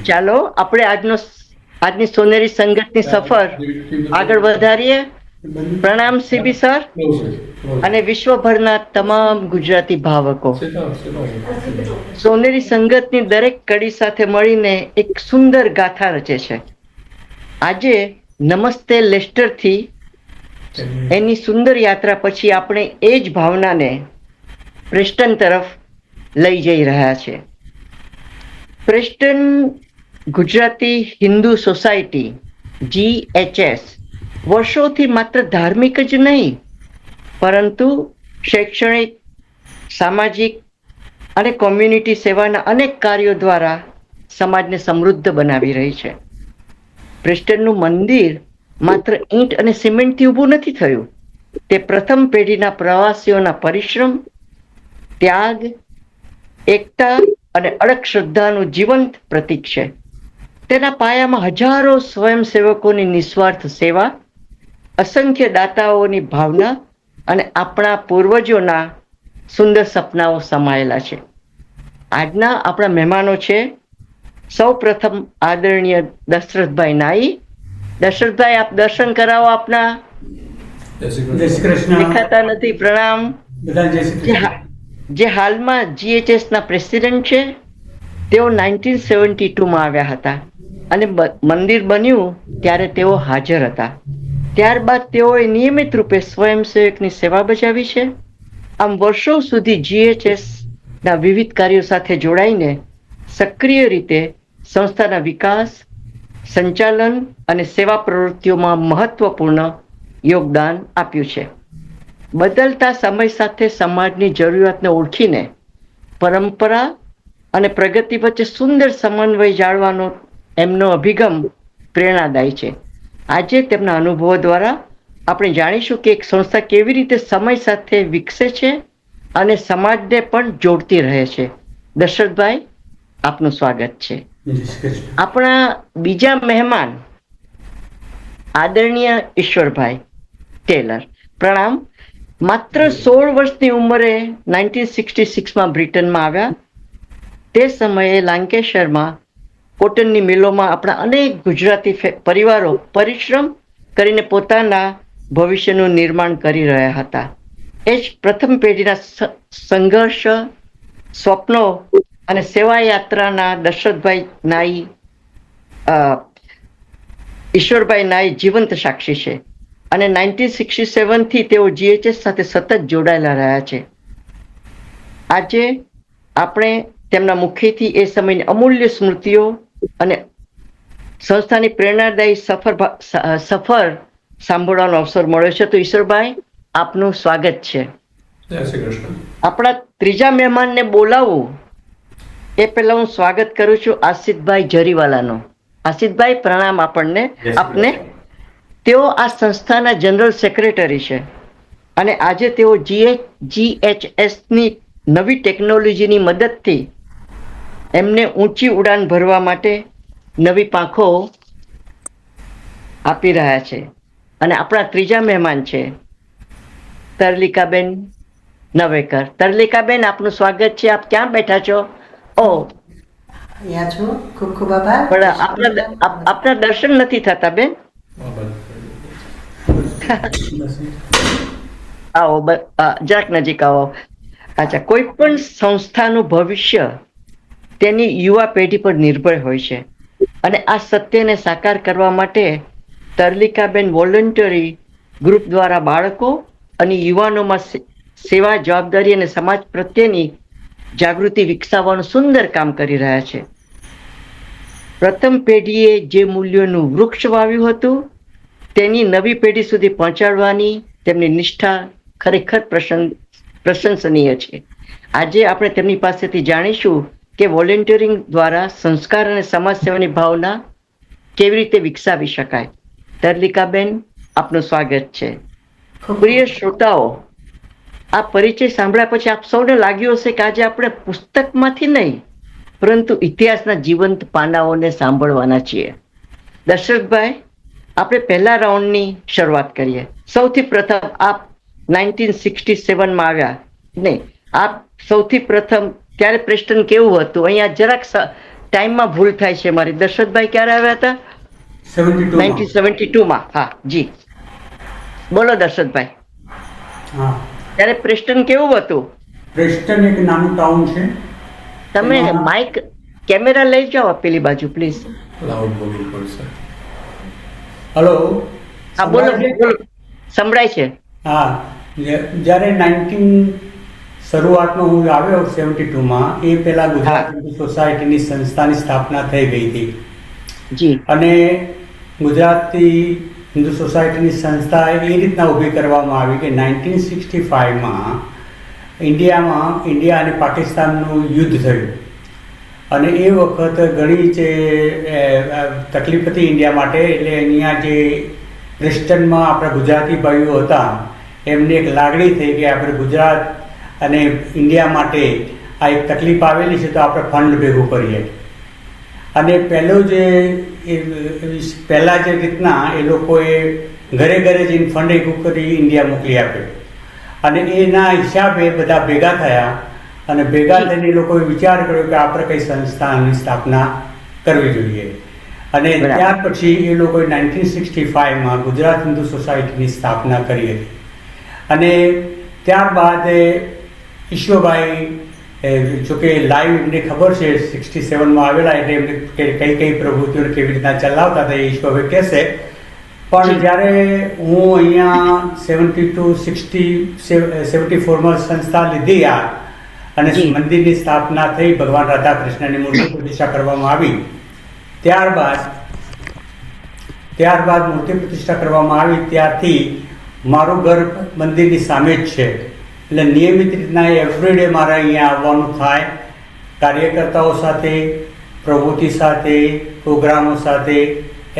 ચાલો આપણે આજની સોનેરી સંગતની સફર આગળ વધારીએ. પ્રણામ સીબી સર અને વિશ્વભરના તમામ ગુજરાતી ભાવકો. સોનેરી સંગતની દરેક કડી સાથે મળીને એક સુંદર ગાથા રચે છે. આજે નમસ્તે લેસ્ટરથી એની સુંદર યાત્રા પછી આપણે એ જ ભાવનાને પ્રેસ્ટન તરફ લઈ જઈ રહ્યા છે. પ્રેસ્ટન ગુજરાતી હિન્દુ સોસાયટી GHS વર્ષોથી માત્ર ધાર્મિક જ નહીં પરંતુ શૈક્ષણિક, સામાજિક અને કોમ્યુનિટી સેવાના અનેક કાર્યો દ્વારા સમાજને સમૃદ્ધ બનાવી રહી છે. પ્રેસ્ટનનું મંદિર માત્ર ઈંટ અને સિમેન્ટથી ઊભું નથી થયું. તે પ્રથમ પેઢીના પ્રવાસીઓના પરિશ્રમ, ત્યાગ, એકતા અને અડગ શ્રદ્ધાનું જીવંત પ્રતીક છે. તેના પાયામાં હજારો સ્વયંસેવકોની નિસ્વાર્થ સેવા, અસંખ્ય દાતાઓની ભાવના અને આપણા પૂર્વજોના સુંદર સપનાઓ સમાયેલા છે. આજના આપણા મહેમાનો છે સૌ પ્રથમ આદરણીય દશરથભાઈ નાઈ. દશરથભાઈ, આપ દર્શન કરાવો આપના. દેખાતા નથી. પ્રણામ. જે હાલમાં GHS ના પ્રેસિડેન્ટ છે. તેઓ 1972માં આવ્યા હતા અને મંદિર બન્યું ત્યારે તેઓ હાજર હતા. ત્યારબાદ તેઓએ નિયમિત રૂપે સ્વયંસેવકની સેવા બજાવી છે. આમ વર્ષો સુધી GHS ના વિવિધ કાર્યો સાથે જોડાઈને સક્રિય રીતે સંસ્થાના વિકાસ, સંચાલન અને સેવા પ્રવૃત્તિઓમાં મહત્વપૂર્ણ યોગદાન આપ્યું છે. બદલતા સમય સાથે સમાજની જરૂરિયાતને ઓળખીને પરંપરા અને પ્રગતિ વચ્ચે સુંદર સમન્વય જાળવવાનો એમનો અભિગમ પ્રેરણાદાયી છે. આજે તેમના અનુભવો દ્વારા આપણે જાણીશું કે એક સંસ્થા કેવી રીતે સમય સાથે વિકસે છે અને સમાજને પણ જોડતી રહે છે. દશરથભાઈ, આપનું સ્વાગત છે. આપણા બીજા મહેમાન આદરણીય ઈશ્વરભાઈ ટેલર. પ્રણામ. માત્ર 16 વર્ષની ઉંમરે 1966માં બ્રિટનમાં આવ્યા. તે સમયે લાંકેશરમાં કોટનની મિલોમાં આપણા અનેક ગુજરાતી પરિવારો પરિશ્રમ કરીને પોતાના ભવિષ્યનું નિર્માણ કરી રહ્યા હતા. એ જ પ્રથમ પેઢીના સંઘર્ષ, સ્વપ્નો અને સેવા યાત્રાના દશરથભાઈ નાઈ, ઈશ્વરભાઈ નાઈ જીવંત સાક્ષી છે અને 1967થી તેઓ GHS સાથે સતત જોડાયેલા રહ્યા છે. આજે આપણે તેમના મુખેથી એ સમયની અમૂલ્ય સ્મૃતિઓ અને સંસ્થાની પ્રેરણાદાયી સફર સાંભળવાનો અવસર મળ્યો છે. તો ઈશ્વરભાઈ, આપનું સ્વાગત છે. આપણા ત્રીજા મહેમાનને બોલાવું એ પહેલા હું સ્વાગત કરું છું આસિતભાઈ જરીવાલાનો. આસિતભાઈ, પ્રણામ આપને. તેઓ આ સંસ્થાના જનરલ સેક્રેટરી છે અને આજે તેઓ GHSની નવી ટેકનોલોજીની મદદથી એમને ઊંચી ઉડાન ભરવા માટે નવી પાંખો આપી રહ્યા છે. અને આપણા ત્રીજા મહેમાન છે તરલિકાબેન નવેકર. તરલિકાબેન, આપનું સ્વાગત છે. આપ ક્યાં બેઠા છો? ખૂબ ખૂબ આભાર. પણ આપના દર્શન નથી થતા બેન. આવો, જરાક નજીક આવો. અચ્છા, કોઈ પણ સંસ્થાનું ભવિષ્ય તેની યુવા પેઢી પર નિર્ભર હોય છે અને આ સત્યને સાકાર કરવા માટે તરલિકાબેન વોલન્ટરી ગ્રુપ દ્વારા બાળકો અને યુવાનોમાં સેવા, જવાબદારી અને સમાજ પ્રત્યેની જાગૃતિ વિકસાવવાનું સુંદર કામ કરી રહ્યા છે. પ્રથમ પેઢીએ જે મૂલ્યોનું વૃક્ષ વાવ્યું હતું તેની નવી પેઢી સુધી પહોંચાડવાની તેમની નિષ્ઠા ખરેખર પ્રશંસનીય છે. આજે આપણે તેમની પાસેથી જાણીશું કે વોલેન્ટિયરિંગ દ્વારા સંસ્કાર અને સમાજ સેવાની ભાવના કેવી રીતે વિકસાવી શકાય. તરલિકાબેન, આપનું સ્વાગત છે. પ્રિય શ્રોતાઓ, આ પરિચય સાંભળ્યા પછી આપ સૌને લાગ્યું હશે કે આજે આપણે પુસ્તકમાંથી નહીં પરંતુ ઇતિહાસના જીવંત પાનાઓને સાંભળવાના છીએ. દશરથભાઈ, આપણે પહેલા રાઉન્ડની શરૂઆત કરીએ. સૌથી પ્રથમ આપ 1967માં આવ્યા નહીં. આપ સૌથી પ્રથમ ત્યારે પ્રેસ્ટન કેવું હતું? અહીંયા જરાક ટાઈમમાં ભૂલ થાય છે મારી. દશરથભાઈ ક્યારે આવ્યા હતા? 1972 હા જી. બોલો દશરથભાઈ. હા, ત્યારે પ્રેસ્ટન કેવું હતું? પ્રેસ્ટન એક નાનું ટાઉન છે. તમે માઇક કેમેરા લઈ જાઓ પેલી બાજુ પ્લીઝ. લાઉડ બોલવું પડશે. હલો, હા બોલો બોલો, સંભળાય છે. હા, જ્યારે 19 શરૂઆતમાં હું આવ્યો 72માં, એ પહેલા ગુજરાત હિન્દુ સોસાયટીની સંસ્થાની સ્થાપના થઈ ગઈ હતી. જી. અને ગુજરાતી હિન્દુ સોસાયટીની સંસ્થા એ રીતના ઊભી કરવામાં આવી કે 1965માં ઇન્ડિયા અને પાકિસ્તાનનું યુદ્ધ થયું. અને એ વખત ઘણી જે તકલીફ હતી ઇન્ડિયા માટે, એટલે અહીંયા જે પ્રેસ્ટનમાં આપણા ગુજરાતી ભાઈઓ હતા એમને એક લાગણી થઈ કે આપણે ગુજરાત અને ઇન્ડિયા માટે આ એક તકલીફ આવેલી છે તો આપણે ફંડ ભેગું કરીએ. અને પહેલાં જે રીતના એ લોકોએ ઘરે ઘરે જઈને ફંડ ભેગું કરી ઇન્ડિયા મોકલી આપ્યું. અને એના હિસાબે બધા ભેગા થયા અને ભેગા થઈને એ લોકોએ વિચાર કર્યો કે આપણે કઈ સંસ્થાની સ્થાપના કરવી જોઈએ. અને ત્યાર પછી એ લોકોએ 1965માં ગુજરાત હિન્દુ સોસાયટીની સ્થાપના કરી હતી. અને ત્યારબાદ ઈશ્વરભાઈ, જોકે લાઈવ એમને ખબર છે 67માં આવેલા, એટલે એમને કઈ કઈ પ્રવૃત્તિઓને કેવી રીતના ચલાવતા હતા એ ઈશ્વરભાઈ કહેશે. પણ જ્યારે હું અહીંયા 74માં સંસ્થા લીધી અને મંદિરની સ્થાપના થઈ, ભગવાન રાધા કૃષ્ણની મૂર્તિ પ્રતિષ્ઠા કરવામાં આવી, ત્યારબાદ મૂર્તિ પ્રતિષ્ઠા કરવામાં આવી ત્યારથી મારું ઘર મંદિરની સામે જ છે. એટલે નિયમિત રીતના એવરીડે મારે અહીંયા આવવાનું થાય, કાર્યકર્તાઓ સાથે, પ્રવૃત્તિ સાથે, પ્રોગ્રામો સાથે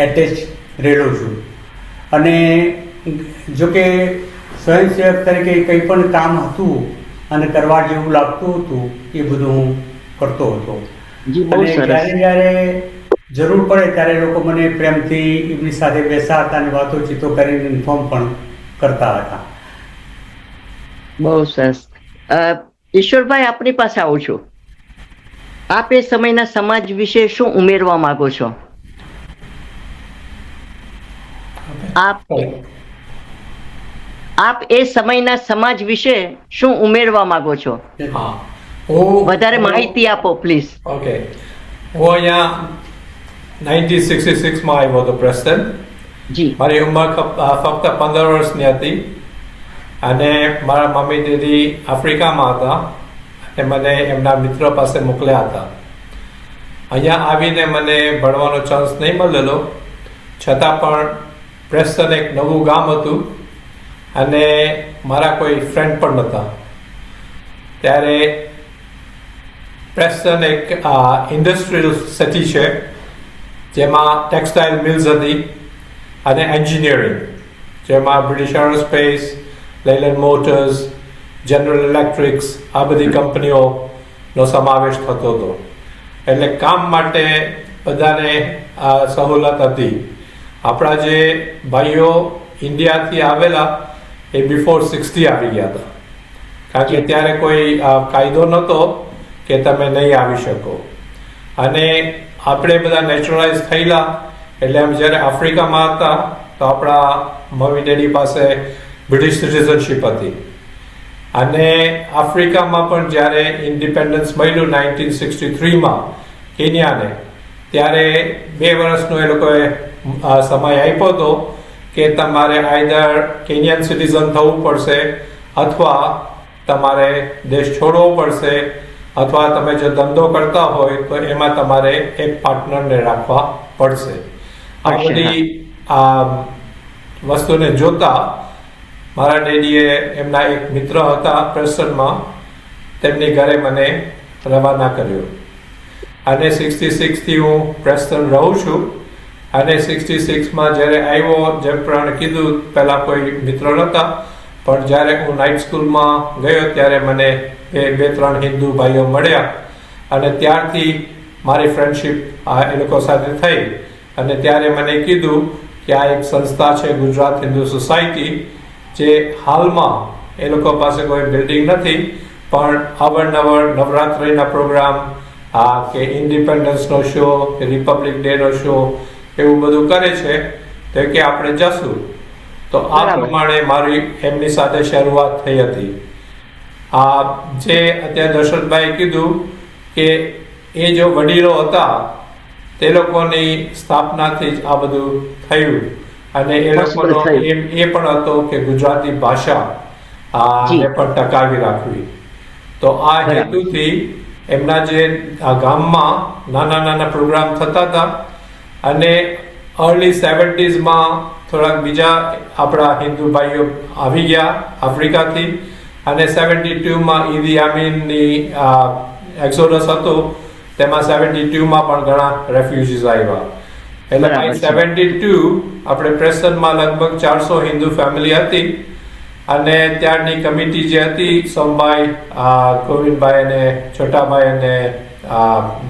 એટેચ રહેલો છું. અને જોકે સ્વયંસેવક તરીકે કંઈ પણ કામ હતું અને કરવા જેવું લાગતું હતું એ બધું હું કરતો હતો. અને જ્યારે જરૂર પડે ત્યારે લોકો મને પ્રેમથી એમની સાથે બેસાડતા અને વાતોચીતો કરીને ઇન્ફોર્મ પણ કરતા હતા. બહુ સરસ. ઈશ્વરભાઈ, આપની પાસે આવું છું. આપ એ સમયના સમાજ વિશે શું ઉમેરવા માંગો છો? આપ એ સમયના સમાજ વિશે શું ઉમેરવા માંગો છો? હા, વધારે માહિતી આપો પ્લીઝ. ઓકે, હું અહીંયા 1966માં આવ્યો હતો પ્રેસ્ટન. જી. મારી ઉંમર ફક્ત 15 વર્ષની હતી અને મારા મમ્મી દીદી આફ્રિકામાં હતા અને મને એમના મિત્ર પાસે મોકલ્યા હતા. અહીંયા આવીને મને ભણવાનો ચાન્સ નહીં મળેલો, છતાં પણ પ્રેસ્ટન એક નવું ગામ હતું અને મારા કોઈ ફ્રેન્ડ પણ નહોતા. ત્યારે પ્રેસ્ટન એક ઇન્ડસ્ટ્રીયલ સિટી છે જેમાં ટેક્સટાઇલ મિલ્સ હતી અને એન્જિનિયરિંગ, જેમાં British aerospace, Leyland Motors, General Electrics, આ બધી કંપનીઓનો સમાવેશ થતો હતો. એટલે કામ માટે બધાને સહુલત હતી. આપણા જે ભાઈઓ ઇન્ડિયાથી આવેલા એ બિફોર 60 આવી ગયા હતા, કારણ કે ત્યારે કોઈ કાયદો નહોતો કે તમે નહીં આવી શકો. અને આપણે બધા નેચરલાઇઝ થયેલા, એટલે એમ જ્યારે આફ્રિકામાં હતા તો આપણા મમ્મી ડેડી પાસે બ્રિટિશ સિટીઝનશીપ હતી. અને આફ્રિકામાં પણ જ્યારે ઇન્ડિપેન્ડન્સ મળ્યું 1963માં કેન્યાને, ત્યારે 2 વર્ષનો એ લોકોએ સમય આપ્યો હતો કે તમારે આઈધર કેન્યન સિટીઝન થવું પડશે અથવા તમારે દેશ છોડવો પડશે, અથવા તમે જો ધંધો કરતા હોય તો એમાં તમારે એક પાર્ટનરને રાખવા પડશે. આ બધી વસ્તુને જોતા મારા ડેડીએ એમના એક મિત્ર હતા પ્રેસ્ટનમાં, તેમની ઘરે મને રવાના કર્યો. અને 66થી હું પ્રેસ્ટન રહું છું. અને 66માં જ્યારે આવ્યો, જેમ પ્રમાણે કીધું, પહેલાં કોઈ મિત્ર નહોતા, પણ જ્યારે હું નાઇટ સ્કૂલમાં ગયો ત્યારે મને 2-3 હિન્દુ ભાઈઓ મળ્યા અને ત્યારથી મારી ફ્રેન્ડશીપ એ લોકો સાથે થઈ. અને ત્યારે મને કીધું કે આ એક સંસ્થા છે ગુજરાત હિન્દુ સોસાયટી, જે હાલમાં એ લોકો પાસે કોઈ બિલ્ડિંગ નથી, પણ અવારનવાર નવરાત્રિના પ્રોગ્રામ કે ઇન્ડિપેન્ડન્સનો શો કે રિપબ્લિક ડેનો શો એવું બધું કરે છે, તો કે આપણે જશું. તો આ બરાબર. પ્રમાણે મારી એમની સાથે શરૂઆત થઈ હતી. જે અત્યારે દશરથભાઈ કીધું કે એ જો વડીલો હતા તે લોકોની સ્થાપનાથી જ આ બધું થયું, અને એ Possible લોકોનો થયું. એ પણ હતો કે ગુજરાતી ભાષા જી. ને પણ ટકાવી રાખવી. તો આ બરાબર. હેતુથી એમના જે આ ગામમાં નાના નાના પ્રોગ્રામ થતા હતા, અને અર્લી 70s થોડાક બીજા આપણા હિન્દુ ભાઈઓ આવી ગયા આફ્રિકાથી, અને 72માં ઈદી આમીનની એક્સોડસ હતો, તેમાં 72માં પણ ઘણા રેફ્યુજીસ આવ્યા. એટલે બરાબર બાય છે. 72 આપણે પ્રેસ્ટનમાં લગભગ 400 હિન્દુ ફેમિલી હતી, અને ત્યારની કમિટી જે હતી, સોમભાઈ, ગોવિંદભાઈ અને છોટાભાઈ અને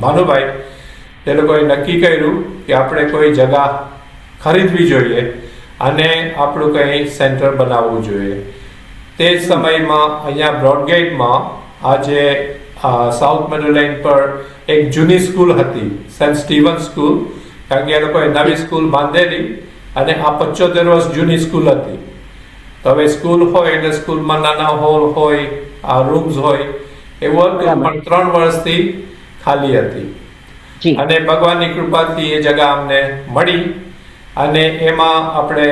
ભાનુભાઈ, તે લોકોએ નક્કી કર્યું કે આપણે કોઈ જગા ખરીદવી જોઈએ અને આપણું કંઈ સેન્ટર બનાવવું જોઈએ. તે જ સમયમાં અહીંયા બ્રોડગેટમાં આજે સાઉથ મેડો લાઇન પર એક જૂની સ્કૂલ હતી, સેન્ટ સ્ટીવન સ્કૂલ, કારણ કે એ લોકોએ નવી સ્કૂલ બાંધેલી, અને આ 75 વર્ષ જૂની સ્કૂલ હતી. તો હવે સ્કૂલ હોય એટલે સ્કૂલમાં નાના હોલ હોય, રૂમ્સ હોય, એવું હતું, બરાબર. પણ 3 વર્ષથી ખાલી હતી. જી. અને ભગવાનની કૃપાથી એ જગા અમને મળી, અને એમાં આપણે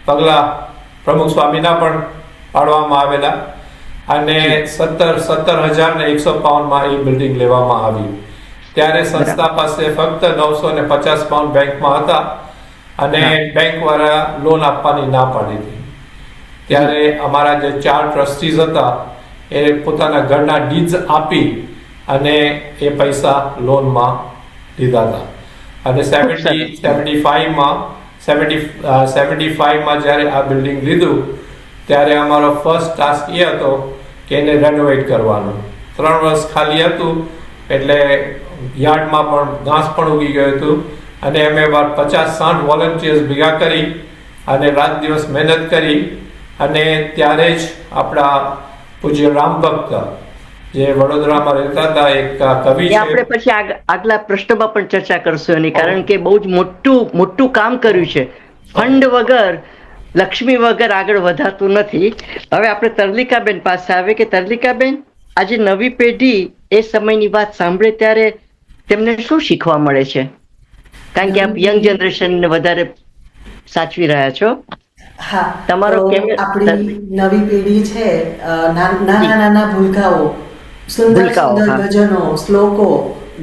પગલા પ્રમુખ સ્વામીના પણ પાડવામાં આવેલા, અને 17,150 પાઉન્ડમાં એ બિલ્ડિંગ લેવામાં આવી. ત્યારે સંસ્થા પાસે ફક્ત 950 પાઉન્ડ બેંકમાં હતા, અને બેંક વાળા લોન આપવાની ના પાડી હતી. ત્યારે અમારા જે 4 ટ્રસ્ટીઝ હતા એ પોતાના ઘરના ડીડ્સ આપી અને એ પૈસા લોનમાં લીધા હતા. અને 75માં જ્યારે આ બિલ્ડિંગ લીધું, ત્યારે અમારો ફર્સ્ટ ટાસ્ક એ હતો કે એને રેનોવેટ કરવાનું. 3 વર્ષ ખાલી હતું, એટલે યાર્ડમાં પણ ઘાસ પણ ઉગી ગયું હતું, અને અમે 50-60 વોલન્ટિયર્સ ભેગા કરી અને રાત દિવસ મહેનત કરી, અને ત્યારે જ આપણા પૂજ્ય રામભક્ત જે વડોદરામાં રહેતા હતા, એક કવિ એ છે. આપણે પછી આગલા પ્રશ્નમાં પણ ચર્ચા કરશું એની, કારણ કે બહુ જ મોટું કામ કર્યું છે. ફંડ વગર, લક્ષ્મી વગર આગળ વધાતું નથી. હવે આપણે તરલિકાબેન પાસે આવે કે તરલિકાબેન, આજે નવી પેઢી એ સમયની વાત સાંભળે ત્યારે તેમને શું શીખવા મળે છે? કારણ કે આપ યંગ જનરેશનને વધારે સાચવી રહ્યા છો. હા, તમારો તો કેમ- આપણી નવી પેઢી છે, નાના નાના ભૂલકાઓ, સુંદર ભૂલકાઓ, સુંદર હા. ભજનો, શ્લોકો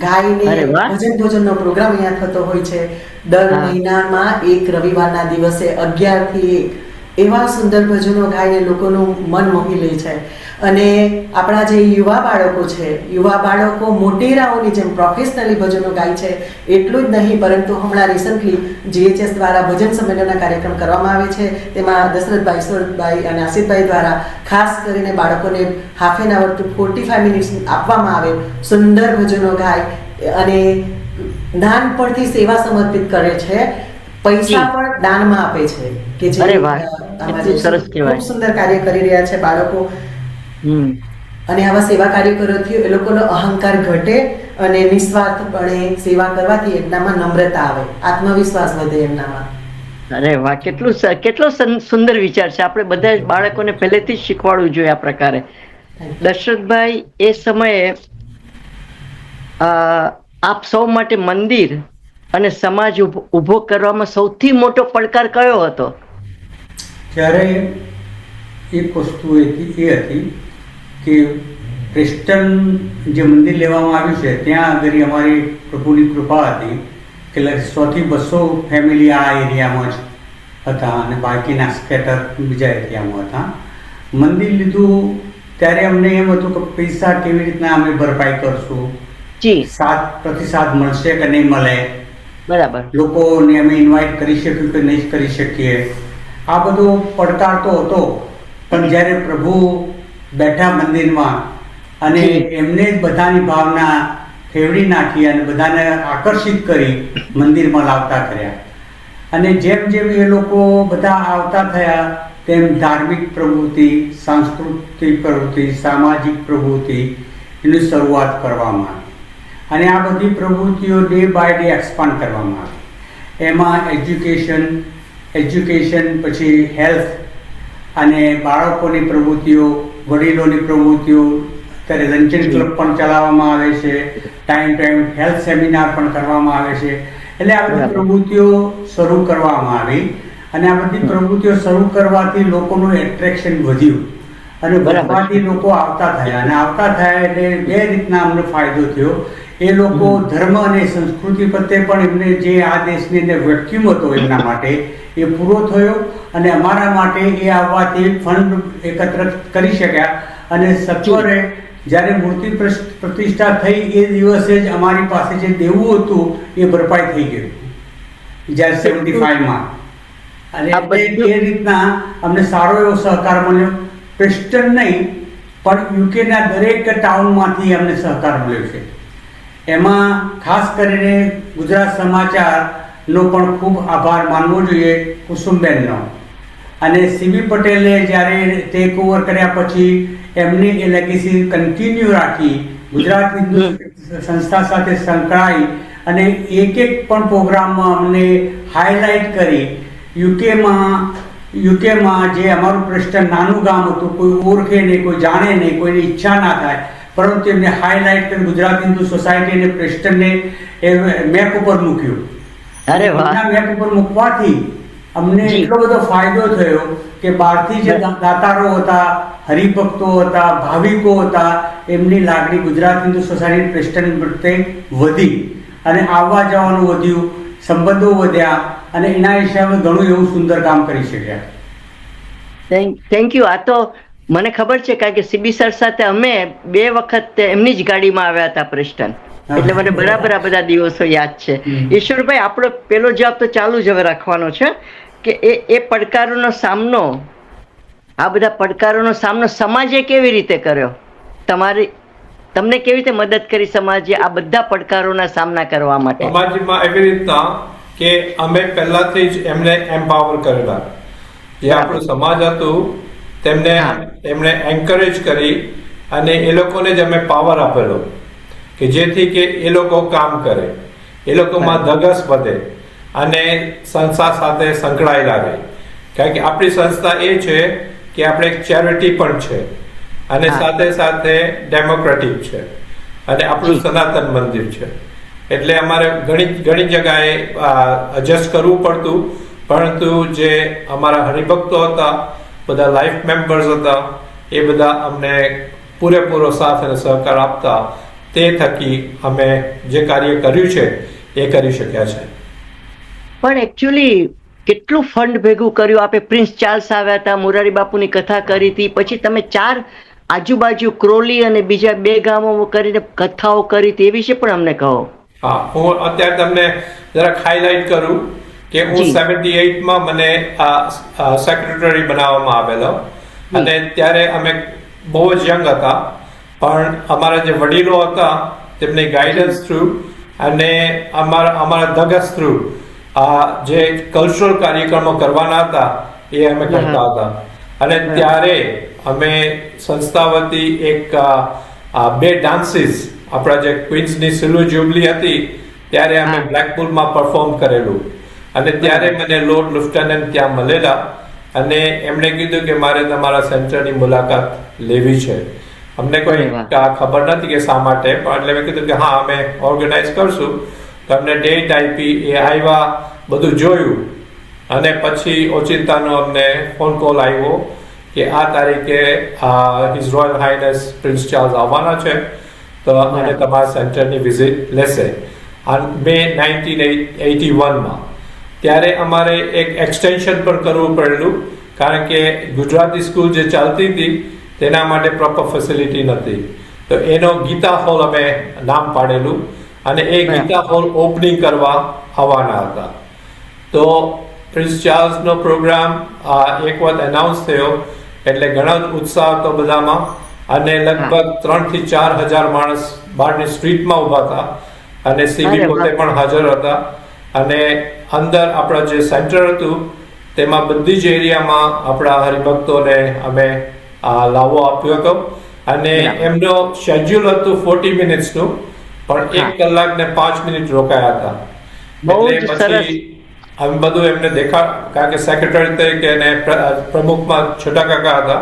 ગાઈને અરે વાહ. ભજન ભોજનનો પ્રોગ્રામ અહીંયા થતો હોય છે. દર હા. મહિનામાં એક રવિવારના દિવસે 11 થી 1 એવા સુંદર ભજનો ગાઈને લોકોનું મન મોહી લે છે. અને આપણા જે યુવા બાળકો છે, યુવા બાળકો મોટેરાઓની જેમ પ્રોફેશનલી ભજનો ગાય છે. એટલું જ નહીં, પરંતુ હમણાં રિસન્ટલી GHS દ્વારા ભજન સંમેલનના કાર્યક્રમ કરવામાં આવે છે. તેમાં દશરથભાઈ, ઈશ્વરભાઈ અને આસિફભાઈ દ્વારા ખાસ કરીને બાળકોને half an hour to 45 minutes આપવામાં આવે, સુંદર ભજનો ગાય અને નાનપણથી સેવા સમર્પિત કરે છે. પૈસા જી. પણ દાનમાં આપે છે, કે જે અરે વાહ. આમાં એટલું જે સરસ કહેવાય. ખૂબ સુંદર કાર્ય કરી રહ્યા છે બાળકો. અને આવા સેવા કાર્યકરોથી એ લોકોનો અહંકાર ઘટે અને નિસ્વાર્થપણે સેવા કરવાથી એમનામાં નમ્રતા આવે, આત્મવિશ્વાસ વધે એમનામાં. અરે વાહ, કેટલો સુંદર વિચાર છે. આપણે બધા જ બાળકોને પહેલેથી જ શીખવાડવું જોઈએ આ પ્રકારે. દશરથભાઈ, એ સમયે આપ સૌ માટે મંદિર અને સમાજ ઊભો કરવામાં સૌથી મોટો પડકાર કયો હતો? ત્યારે એક વસ્તુ એ હતી કે પ્રેસ્ટન જે મંદિર લેવામાં આવ્યું છે ત્યાં આગળ અમારી પ્રભુની કૃપા હતી કે 100 થી 200 ફેમિલી આ એરિયામાં જ હતા, અને બાકીના સ્કેટર બીજા એરિયામાં હતા. મંદિર લીધું ત્યારે અમને એમ હતું કે પૈસા કેવી રીતના અમે ભરપાઈ કરશું, જી. પ્રતિસાદ મળશે કે નહીં મળે, બરાબર. લોકોને અમે ઇન્વાઇટ કરી શકીએ કે નહીં કરી શકીએ, આ બધો પડકાર તો હતો. પણ જ્યારે પ્રભુ બેઠા મંદિરમાં અને એમને જ બધાની ભાવના ફેવડી નાખી અને બધાને આકર્ષિત કરી મંદિરમાં લાવતા કર્યા, અને જેમ જેમ એ લોકો બધા આવતા થયા તેમ ધાર્મિક પ્રવૃત્તિ, સાંસ્કૃતિક પ્રવૃત્તિ, સામાજિક પ્રવૃત્તિ એની શરૂઆત કરવામાં આવી અને આ બધી પ્રવૃત્તિઓ ડે બાય ડે એક્સપાન્ડ કરવામાં આવી. એમાં એજ્યુકેશન પછી હેલ્થ અને બાળકોની પ્રવૃત્તિઓ, વડીલોની પ્રવૃત્તિઓ, અત્યારે લંચન ક્લબ પણ ચલાવવામાં આવે છે, ટાઈમ હેલ્થ સેમિનાર પણ કરવામાં આવે છે. એટલે આ બધી પ્રવૃત્તિઓ શરૂ કરવામાં આવી અને આ બધી પ્રવૃત્તિઓ શરૂ કરવાથી લોકોનું એટ્રેક્શન વધ્યું અને વધવાથી લોકો આવતા થયા એટલે બે રીતના અમને ફાયદો થયો. એ લોકો ધર્મ અને સંસ્કૃતિ પ્રત્યે પણ એમને જે આ દેશની અંદર વેક્યુમ હતો એમના માટે એ પૂરો થયો અને અમારા માટે એ આવવાથી ફંડ એકત્ર કરી શક્યા અને સત્વરે જ્યારે મૂર્તિ પ્રતિષ્ઠા થઈ એ દિવસે જ અમારી પાસે જે દેવું હતું એ ભરપાઈ થઈ ગયું જ્યારે 75માં. અને એ રીતના અમને સારો એવો સહકાર મળ્યો. પ્રેસ્ટન નહીં પણ યુકેના દરેક ટાઉનમાંથી અમને સહકાર મળ્યો છે. એમાં ખાસ કરીને ગુજરાત સમાચારનો પણ ખૂબ આભાર માનવો જોઈએ, કુસુમબેનનો. અને સીબી પટેલે જ્યારે ટેક ઓવર કર્યા પછી એમની એ લેગેસી કન્ટિન્યુ રાખી, ગુજરાત હિન્દુ સંસ્થા સાથે સંકળાઈ અને એક પણ પ્રોગ્રામમાં અમને હાઇલાઇટ કરી. યુકેમાં જે અમારું પ્રેસ્ટન નાનું ગામ હતું, કોઈ ઓળખે નહીં, કોઈ જાણે નહીં, કોઈની ઈચ્છા ના થાય, પરંતુ એમને હાઇલાઇટ કરી ગુજરાત હિન્દુ સોસાયટી અને પ્રેસ્ટનને એ મેપ ઉપર મૂક્યું. અરે વાહ! મેપ ઉપર મૂકવાથી અમને એટલો બધો ફાયદો થયો કે બહારથી જે દાતારો હતા, હરિભક્તો હતા, ભાવિકો હતા, એમની લાગણી ગુજરાત હિન્દુ સોસાયટી પ્રેસ્ટન પ્રત્યે વધી અને આવવા જવાનું વધ્યું, સંબંધો વધ્યા અને એના હિસાબે ઘણું એવું સુંદર કામ કરી શક્યા. Thank you. આ તો મને ખબર છે કારણ કે સીબી સર સાથે અમે 2 વખત એમની જ ગાડીમાં આવ્યા હતા પ્રેસ્ટન, એટલે મને બરાબર આ બધા દિવસો યાદ છે. ઈશ્વરભાઈ, આપણો પેલો જવાબ તો ચાલુ જ હવે રાખવાનો છે કે એ પડકારોનો સામનો, આ બધા પડકારોનો સામનો સમાજે કેવી રીતે કર્યો? તમને કેવી રીતે મદદ કરી સમાજે આ બધા પડકારોના સામના કરવા માટે? સમાજમાં એવી રીતના કે અમે પહેલાથી જ એમને એમ્પાવર કરેલા. જે આપણું સમાજ હતું એમને એન્કરેજ કરી અને એ લોકોને જ અમે પાવર આપેલો કે જેથી કે એ લોકો કામ કરે, એ લોકોમાં ધગસ વધે અને સંસ્થા સાથે સંકળાયેલા રહે. કારણ કે આપણી સંસ્થા એ છે કે આપણે એક ચેરિટી પણ છે અને સાથે સાથે ડેમોક્રેટિક છે અને આપણું સનાતન મંદિર છે. એટલે અમારે ઘણી જગાએ એડજસ્ટ કરવું પડતું, પરંતુ જે અમારા હરિભક્તો હતા, બધા લાઈફ મેમ્બર્સ હતા, એ બધા અમને પૂરેપૂરો સાથ અને સહકાર આપતા. તે થકી અમે જે કાર્ય કર્યું છે એ કરી શક્યા છે. પણ એકચ્યુઅલી કેટલું ફંડ ભેગું કર્યું? આપે પ્રિન્સ ચાર્લ્સ આવ્યા હતા, મોરારી બાપુની કથા કરી હતી, પછી તમે 4 આજુબાજુ ક્રોલી અને બીજા 2 ગામો કરીને કથાઓ કરી હતી, એ વિશે પણ અમને કહો. હા, હું અત્યારે તમને જરાક હાઇલાઇટ કરું કે હું 78માં મને સેક્રેટરી બનાવવામાં આવેલો અને ત્યારે અમે બહુ જ યંગ હતા, પણ અમારા જે વડીલો હતા તેમની ગાઈડન્સ થ્રુ અને અમારા ધગસ થ્રુ જે કલ્ચરલ કાર્યક્રમો કરવાના હતા એ અમે કરતા હતા. અને ત્યારે અમે સંસ્થા વતી એક 2 ડાન્સીસ, આપણા જે ક્વીન્સની સિલ્વર જ્યુબલી હતી ત્યારે અમે બ્લેકપુલમાં પરફોર્મ કરેલું. અને ત્યારે મને લોર્ડ લેફ્ટનન્ટ ત્યાં મળેલા અને એમણે કીધું કે મારે તમારા સેન્ટરની મુલાકાત લેવી છે. અમને કોઈ ખબર નથી કે શા માટે, પણ એટલે મેં કીધું કે હા, અમે ઓર્ગેનાઇઝ કરશું. તો અમને ડેટ આપી, એ આવ્યા, બધું જોયું અને પછી ઓચિંતાનો અમને ફોન કોલ આવ્યો કે આ તારીખે his royal Highness prince Charles આવવાના છે તો અને તમારા સેન્ટરની વિઝિટ લેશે. મે 1981માં ત્યારે અમારે એક એક્સટેન્શન પણ કરવું પડેલું, કારણ કે ગુજરાતી સ્કૂલ જે ચાલતી હતી તેના માટે પ્રોપર ફેસિલિટી નથી. તો એનો ગીતા હોલ અમે નામ પાડેલું અને એ ગીતા હોલ ઓપનિંગ કરવા આવવાના હતા. તો પ્રિન્સ ચાર્લ્સનો પ્રોગ્રામ એક વખત એનાઉન્સ થયો એટલે ઘણો જ ઉત્સાહ હતો બધામાં અને લગભગ 3,000 થી 4,000 માણસ બહારની સ્ટ્રીટમાં ઊભા હતા અને સીબી પોતે પણ હાજર હતા. અને અંદર આપણા જે સેન્ટર હતું તેમાં બધી જ એરિયામાં આપણા હરિભક્તોને અમે લાવો આપ્યો હતો અને બરાબર. એમનો શેડ્યુલ હતું 40 મિનિટ્સનું, પણ 1 કલાક ને 5 મિનિટ રોકાયા હતા. બહુ જ એટલે સરસ. પછી અમે બધું એમને કારણ કે સેક્રેટરી તરીકે અને પ્રમુખમાં છોટા કાકા હતા,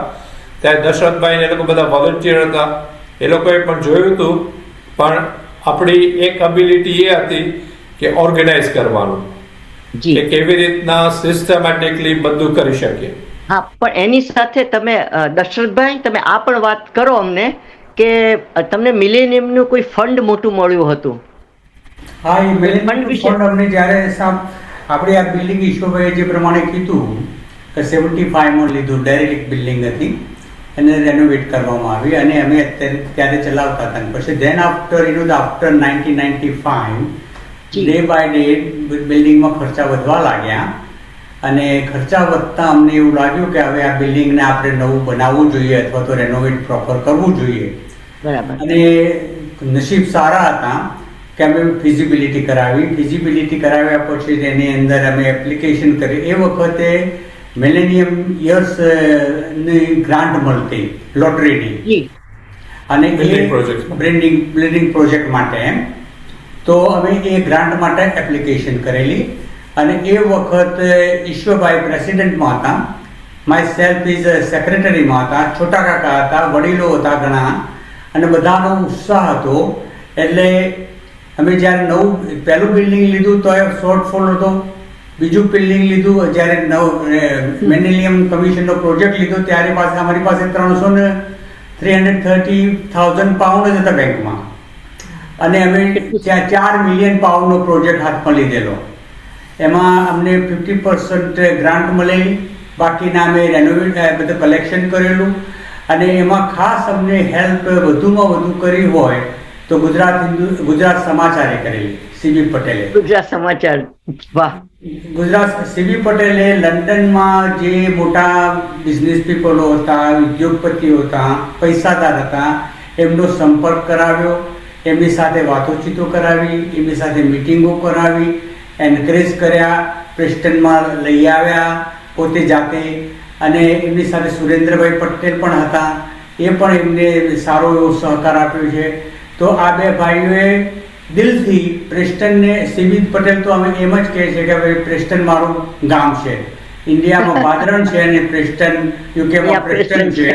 ત્યારે દશરથભાઈ ને એ લોકો બધા વોલન્ટિયર હતા, એ લોકોએ પણ જોયું હતું. પણ આપણી એક એબિલિટી એ હતી કે ઓર્ગેનાઇઝ કરવાનું, જી કે કેવી રીતના સિસ્ટમેટિકલી બધું કરી શકીએ. હા, પણ એની સાથે તમે દશરથભાઈ તમે આ પણ વાત કરો અમને કે તમને મિલેનિયમનું કોઈ ફંડ મોટું મળ્યું હતું. હા, એ ફંડ મિલેનિયમ વિશે? ફંડ અમને જ્યારે આપણે આ બિલ્ડિંગ ઈશ્વરભાઈએ જે પ્રમાણે કીધું કે 75માં લીધું, ડાયરેક્ટ બિલ્ડિંગ હતી, એને રેનોવેટ કરવામાં આવી અને અમે ત્યારે ચલાવતા હતા. પછી then after after 1995 day by day બિલ્ડિંગમાં ખર્ચા વધવા લાગ્યા અને ખર્ચા વધતા અમને એવું લાગ્યું કે હવે આ બિલ્ડિંગને આપણે નવું બનાવવું જોઈએ અથવા તો રેનોવેટ પ્રોપર કરવું જોઈએ. બરાબર. અને નસીબ સારા હતા કે અમે ફિઝિબિલિટી કરાવ્યા પછી એની અંદર અમે એપ્લિકેશન કરી. એ વખતે મિલેનિયમ યર્સ ની ગ્રાન્ટ મળતી લોટરીની, જી અને Building projects માં. બિલ્ડિંગ પ્રોજેક્ટ માટે એમ. તો અમે એ ગ્રાન્ટ માટે એપ્લિકેશન કરેલી અને એ વખત ઈશ્વરભાઈ પ્રેસિડેન્ટમાં હતા, માય સેલ્ફ ઇઝ સેક્રેટરીમાં હતા, છોટા કાકા હતા, વડીલો હતા ઘણા, અને બધાનો ઉત્સાહ હતો. એટલે અમે જ્યારે પહેલું બિલ્ડિંગ લીધું તો એ શોર્ટફોલ હતો, બીજું બિલ્ડિંગ લીધું જ્યારે મિલેનિયમ કમિશનનો પ્રોજેક્ટ લીધો ત્યારે અમારી પાસે 330,000 પાઉન્ડ જ હતા બેંકમાં, અને અમે ત્યાં 4 મિલિયન પાઉન્ડનો પ્રોજેક્ટ હાથમાં લીધેલો. એમાં અમને 50% ગ્રાન્ટ મળેલી, બાકીના અમે રેનોવેટ બધું કલેક્શન કરેલું. અને એમાં ખાસ અમને હેલ્પ વધુમાં વધુ કરી હોય તો ગુજરાત સમાચારે કરેલી, સીબી પટેલે. ગુજરાત સમાચાર, વાહ. સીબી પટેલે લંડનમાં જે મોટા બિઝનેસ પીપલો હતા, ઉદ્યોગપતિઓ હતા, પૈસાદાર હતા, એમનો સંપર્ક કરાવ્યો, એમની સાથે વાતોચીતો કરાવી, એમની સાથે મિટિંગો કરાવી, એન્કરેજ કર્યા, પ્રેસ્ટનમાં લઈ આવ્યા પોતે જાતે. અને એમની સાથે સુરેન્દ્રભાઈ પટેલ પણ હતા, એ પણ એમને સારો એવો સહકાર આપ્યો છે. તો આ બે ભાઈઓએ દિલથી પ્રેસ્ટનને, સીબી પટેલ તો અમે એમ જ કહે છે કે ભાઈ પ્રેસ્ટન મારું ગામ છે, ઇન્ડિયામાં બાદરણ છે અને પ્રેસ્ટન યુકેમાં પ્રેસ્ટન છે,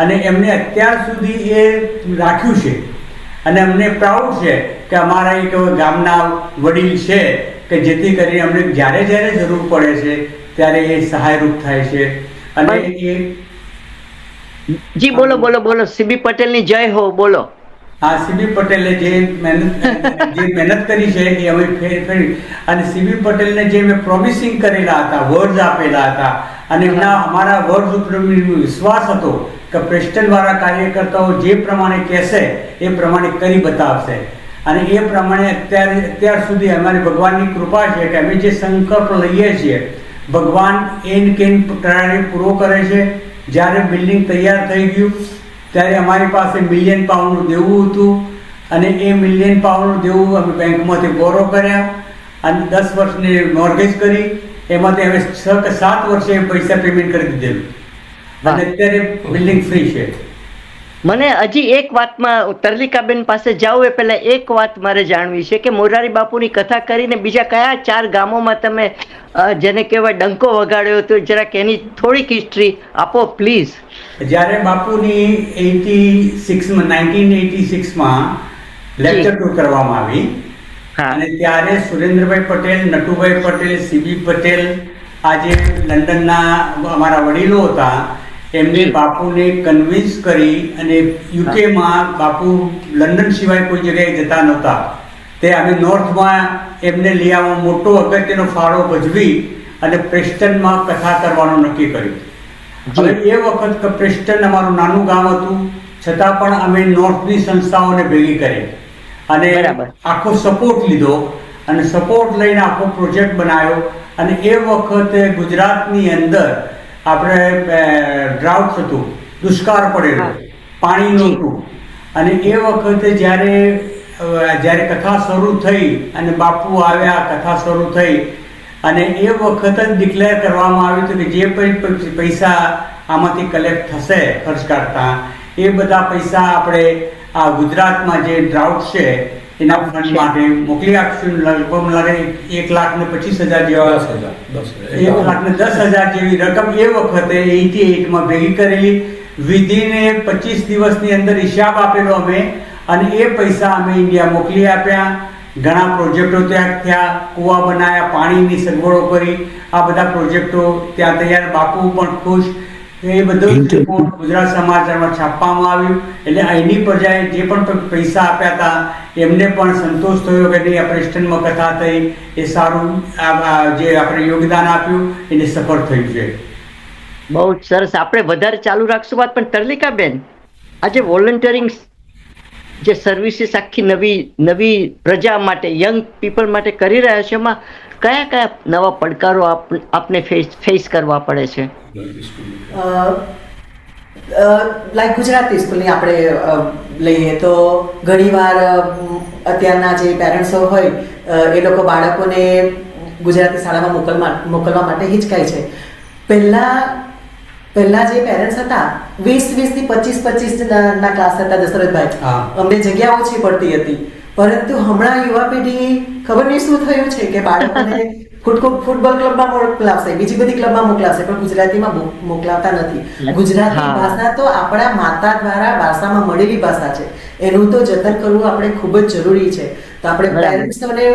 અને એમને અત્યાર સુધી એ રાખ્યું છે. અને અમને પ્રાઉડ છે કે અમારા એક ગામના વડીલ છે કે જેથી કરીને અમને જ્યારે જરૂર પડે છે ત્યારે એ સહાયરૂપ થાય છે. અને એ જી બોલો સીબી પટેલની જય હો, બોલો. આ સીબી પટેલે જે મહેનત કરી છે એ અમે ફેરી, અને સીબી પટેલને જે મેં પ્રોમિસિંગ કરેલા હતા, વર્ડ્સ આપેલા હતા, અને અમારા વર્ડ્સ ઉપર વિશ્વાસ હતો કે પ્રેસ્ટન વાળા કાર્યકર્તાઓ જે પ્રમાણે કહેશે એ પ્રમાણે કરી બતાવશે. અને એ પ્રમાણે અત્યાર સુધી અમારી ભગવાનની કૃપા છે કે અમે જે સંકલ્પ લઈએ છીએ ભગવાન એન કેન પૂરો કરે છે. જ્યારે બિલ્ડિંગ તૈયાર થઈ ગયું ત્યારે અમારી પાસે £1 મિલિયન દેવું હતું, અને એ £1 મિલિયન દેવું અમે બેંકમાંથી બોરો કર્યા અને 10 વર્ષની મોર્ગેજ કરી. એમાંથી હવે 6 કે 7 વર્ષે પૈસા પેમેન્ટ કરી દીધેલું, અને અત્યારે બિલ્ડિંગ ફ્રી છે. મને હજી એક વાતમાં તરલિકાબેન પાસે જાઉં એ પહેલા એક વાત મારે જાણવી છે કે મોરારી બાપુની કથા કરીને બીજા કયા 4 ગામોમાં તમે જેને કહેવાય ડંકો વગાડ્યો હતો, જરાક એની થોડીક હિસ્ટ્રી આપો પ્લીઝ. જ્યારે બાપુની 1986માં લેક્ચર ટૂર કરવામાં આવી, અને ત્યારે સુરેન્દ્રભાઈ પટેલ, નટુભાઈ પટેલ, સીબી પટેલ, આજે લંડનના અમારા વડીલો હતા, એમને બાપુને કન્વિન્સ કરી, અને યુકેમાં બાપુ લંડન સિવાય કોઈ જગ્યાએ જતા નહોતા, તે અમે નોર્થમાં એમને લઈ આવવા મોટો અગત્યનો ફાળો ભજવી અને પ્રેસ્ટનમાં કથા કરવાનું નક્કી કર્યું. હવે એ વખત પ્રેસ્ટન અમારું નાનું ગામ હતું, છતાં પણ અમે નોર્થની સંસ્થાઓને ભેગી કરી અને આખો સપોર્ટ લીધો, અને સપોર્ટ લઈને આખો પ્રોજેક્ટ બનાવ્યો. અને એ વખતે ગુજરાતની અંદર આપણે ડ્રાઉટ હતું, દુષ્કાળ પડેલો, પાણી નહોતું, અને એ વખતે જ્યારે કથા શરૂ થઈ અને બાપુ આવ્યા, કથા શરૂ થઈ, અને એ વખત જ ડિક્લેર કરવામાં આવ્યું હતું કે જે પૈસા આમાંથી કલેક્ટ થશે ખર્ચ કાઢતા, એ બધા પૈસા આપણે આ ગુજરાતમાં જે ડ્રાઉટ છે એના ફંડ માટે મોકલી આપશું. લગભગ લાગે 1,25,000 જેવા, 1,10,000 જેવી રકમ એ વખતે 88માં ભેગી કરેલી. વિધિને 25 દિવસની અંદર હિસાબ આપેલો અમે, અને એ પૈસા અમે ઇન્ડિયા મોકલી આપ્યા. ઘણા પ્રોજેક્ટો ત્યાં થયા, કૂવા બનાવ્યા, પાણીની સગવડો કરી, આ બધા પ્રોજેક્ટો ત્યાં તૈયાર. બાપુ પણ ખુશ. એ બધું રિપોર્ટ ગુજરાત સમાચારમાં છાપવામાં આવ્યું. એટલે અહીંની પ્રજાએ જે પણ પૈસા આપ્યા હતા એમને પણ સંતોષ થયો કે નહીં, આ પ્રેસ્ટનમાં કથા થઈ એ સારું, જે આપણે યોગદાન આપ્યું એને સફળ થયું છે. બહુ જ સરસ. આપણે વધારે ચાલુ રાખશું વાત, પણ તરલિકાબેન, આજે વોલન્ટિયરિંગ જે સર્વિસીસ આખી નવી પ્રજા માટે, યંગ પીપલ માટે કરી રહ્યા છે, એમાં કયા કયા નવા પડકારો આપને ફેસ કરવા પડે છે? લાઈક ગુજરાતી સ્કૂલની આપણે લઈએ તો ઘણીવાર અત્યારના જે પેરેન્ટ્સો હોય એ લોકો બાળકોને ગુજરાતી શાળામાં મોકલવા માટે હિચકાય છે. પહેલા જે પેરેન્ટ્સ હતા 20 થી 25 ના ક્લાસ હતા દશરથભાઈ, અમને જગ્યા ઓછી પડતી હતી. પરંતુ હમણાં યુવા પેઢી ખબર નહીં શું થયું છે કે બાળકોને ફૂટબોલ ક્લબમાં મોકલાવશે, બીજી બધી ક્લબમાં મોકલાવશે, પણ ગુજરાતીમાં મોકલાવતા નથી. ગુજરાતી ભાષા તો આપણા માતા દ્વારા વારસામાં મળેલી ભાષા છે, એનું તો જતન કરવું આપણે ખૂબ જ જરૂરી છે. તો આપણે પેરેન્ટ્સોને,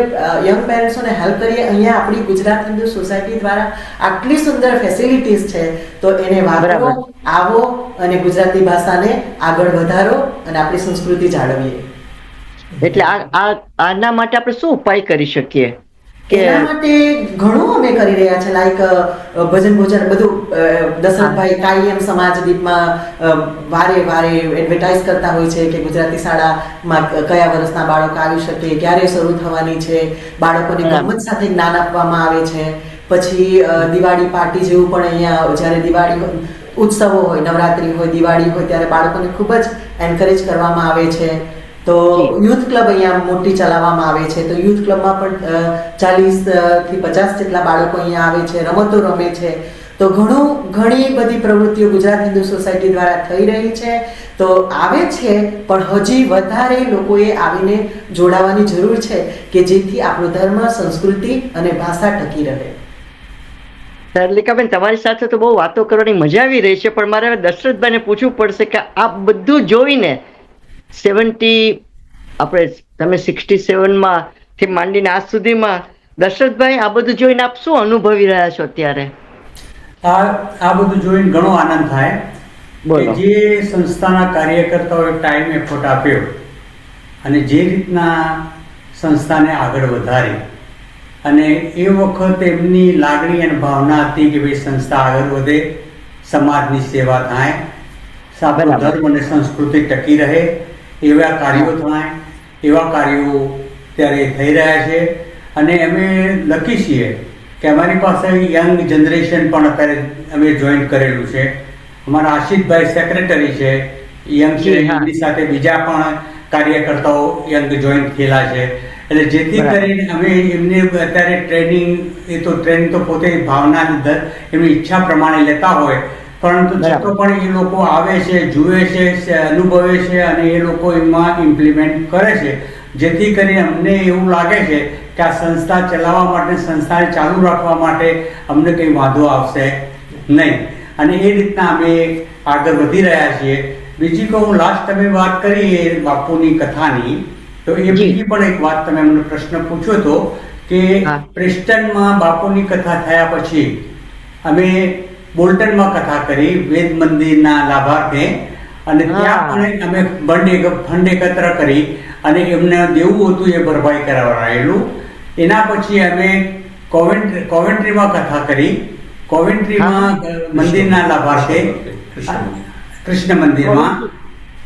યંગ પેરેન્ટ્સોને હેલ્પ કરીએ. અહીંયા આપણી ગુજરાત હિન્દુ સોસાયટી દ્વારા આટલી સુંદર ફેસિલિટીઝ છે, તો એને વાપરો, આવો અને ગુજરાતી ભાષાને આગળ વધારો અને આપણી સંસ્કૃતિ જાળવીએ. એટલે આના માટે આપણે શું ઉપાય કરી શકીએ? એના માટે ઘણું અમે કરી રહ્યા છે. લાઈક ભજન ભોજન બધું દશરથભાઈ કાયમ સમાજદીપમાં વારે એડવર્ટાઇઝ કરતા હોય છે કે ગુજરાતી શાળામાં કયા વર્ષના બાળકો આવી શકે, ક્યારે શરૂ થવાની છે, બાળકોને ગમત સાથે જ્ઞાન આપવામાં આવે છે. પછી દિવાળી પાર્ટી જેવું પણ અહીંયા જ્યારે દિવાળી ઉત્સવો હોય, નવરાત્રી હોય, દિવાળી હોય ત્યારે બાળકોને ખૂબ જ એન્કરેજ કરવામાં આવે છે. તો યુથ ક્લબ અહીંયા મોટી ચલાવવામાં આવે છે. તો યુથ ક્લબમાં પણ 40 થી 50 જેટલા બાળકો અહીંયા આવે છે, રમતો રમે છે. તો ઘણી બધી પ્રવૃત્તિઓ ગુજરાત હિન્દુ સોસાયટી દ્વારા થઈ રહી છે. તો આવે છે, પણ હજી વધારે લોકોએ આવીને જોડાવાની જરૂર છે કે જેથી આપણો ધર્મ, સંસ્કૃતિ અને ભાષા ટકી રહે. તરલિકાબેન, તમારી સાથે તો બહુ વાતો કરવાની મજા આવી રહી છે, પણ મારે દશરથભાઈને પૂછવું પડશે કે આ બધું જોઈને 67માં થી માંડીને આજ સુધીમાં દશરથભાઈ આ બધું જોઈને આપ શું અનુભવી રહ્યા છો અત્યારે? આ બધું જોઈને ઘણો આનંદ થાય કે જે સંસ્થાના કાર્યકર્તાઓએ ટાઈમ એફર્ટ આપ્યો અને જે રીતના સંસ્થાને આગળ વધારી, અને એ વખત એમની લાગણી અને ભાવના હતી કે ભાઈ સંસ્થા આગળ વધે, સમાજની સેવા થાય, આપણો ધર્મ અને સંસ્કૃતિ ટકી રહે, એવા કાર્યો થાય. એવા કાર્યો ત્યારે થઈ રહ્યા છે. અને અમે લકી છીએ કે અમારી પાસે યંગ જનરેશન પણ અત્યારે અમે જોઈન કરેલું છે. અમારા આશિષભાઈ સેક્રેટરી છે, યંગ છે, એમની સાથે બીજા પણ કાર્યકર્તાઓ યંગ જોઈન થયેલા છે. એટલે જેથી કરીને અમે એમને અત્યારે ટ્રેનિંગ તો પોતે ભાવના એમની ઈચ્છા પ્રમાણે લેતા હોય, પરંતુ છતાં પણ એ લોકો આવે છે, જુએ છે, અનુભવે છે અને એ લોકો એમાં ઇમ્પ્લિમેન્ટ કરે છે. જેથી કરીને અમને એવું લાગે છે કે આ સંસ્થા ચલાવવા માટે, સંસ્થાને ચાલુ રાખવા માટે અમને કંઈ વાંધો આવશે નહીં. અને એ રીતના અમે આગળ વધી રહ્યા છીએ. બીજી કહું, લાસ્ટ તમે વાત કરી એ બાપુની કથાની, તો એ બીજી પણ એક વાત તમે મને પ્રશ્ન પૂછ્યો હતો કે પ્રેસ્ટનમાં બાપુની કથા થયા પછી અમે બોલ્ટનમાં કથા કરી વેદ મંદિરના લાભાર્થે, અને ત્યાં પણ અમે ફંડ એકત્ર કરી અને એમને દેવું હતું એ ભરપાઈ કરાવડાયેલું. એના પછી અમે કોવેન્ટ્રીમાં કથા કરી, કોવેન્ટ્રીમાં મંદિરના લાભાર્થે કૃષ્ણ મંદિરમાં,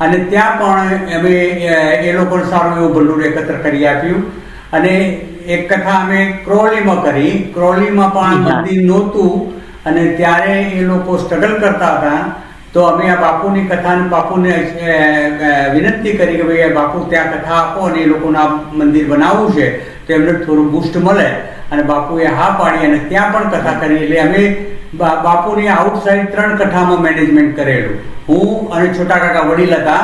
અને ત્યાં પણ અમે એ લોકોને સારું એવું ભંડોળ એકત્ર કરી આપ્યું. અને એક કથા અમે ક્રોલીમાં કરી, ક્રોલીમાં પણ મંદિર નહોતું અને ત્યારે એ લોકો સ્ટ્રગલ કરતા હતા. તો અમે આ બાપુની કથાને બાપુને વિનંતી કરી કે ભાઈ બાપુ ત્યાં કથા આપો અને એ લોકોના મંદિર બનાવવું છે તો એમને થોડું બુસ્ટ મળે, અને બાપુએ હા પાડી અને ત્યાં પણ કથા કરી. એટલે અમે બાપુની આઉટસાઇડ 3 કઠામાં મેનેજમેન્ટ કરેલું. હું અને છોટા કાકા વડીલ હતા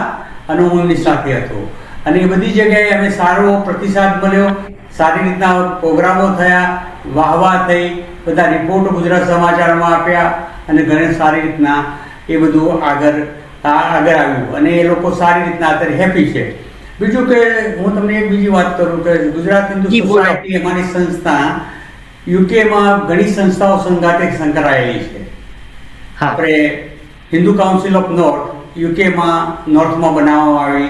અને હું એમની સાથે હતો. અને એ બધી જગ્યાએ અમે સારો પ્રતિસાદ મળ્યો, સારી રીતના પ્રોગ્રામો થયા, વાહવા થઈ, બધા રિપોર્ટો ગુજરાત સમાચારમાં આપ્યા અને ઘણી સારી રીતના એ બધું આગળ આવ્યું અને એ લોકો સારી રીતના અત્યારે હેપી છે. બીજું કે હું તમને એક બીજી વાત કરું કે ગુજરાત હિન્દુ સોસાયટી અમારી સંસ્થા યુકેમાં ઘણી સંસ્થાઓ સંગાથે સંકળાયેલી છે. આપણે હિન્દુ કાઉન્સિલ ઓફ નોર્થ યુકેમાં નોર્થમાં બનાવવામાં આવી,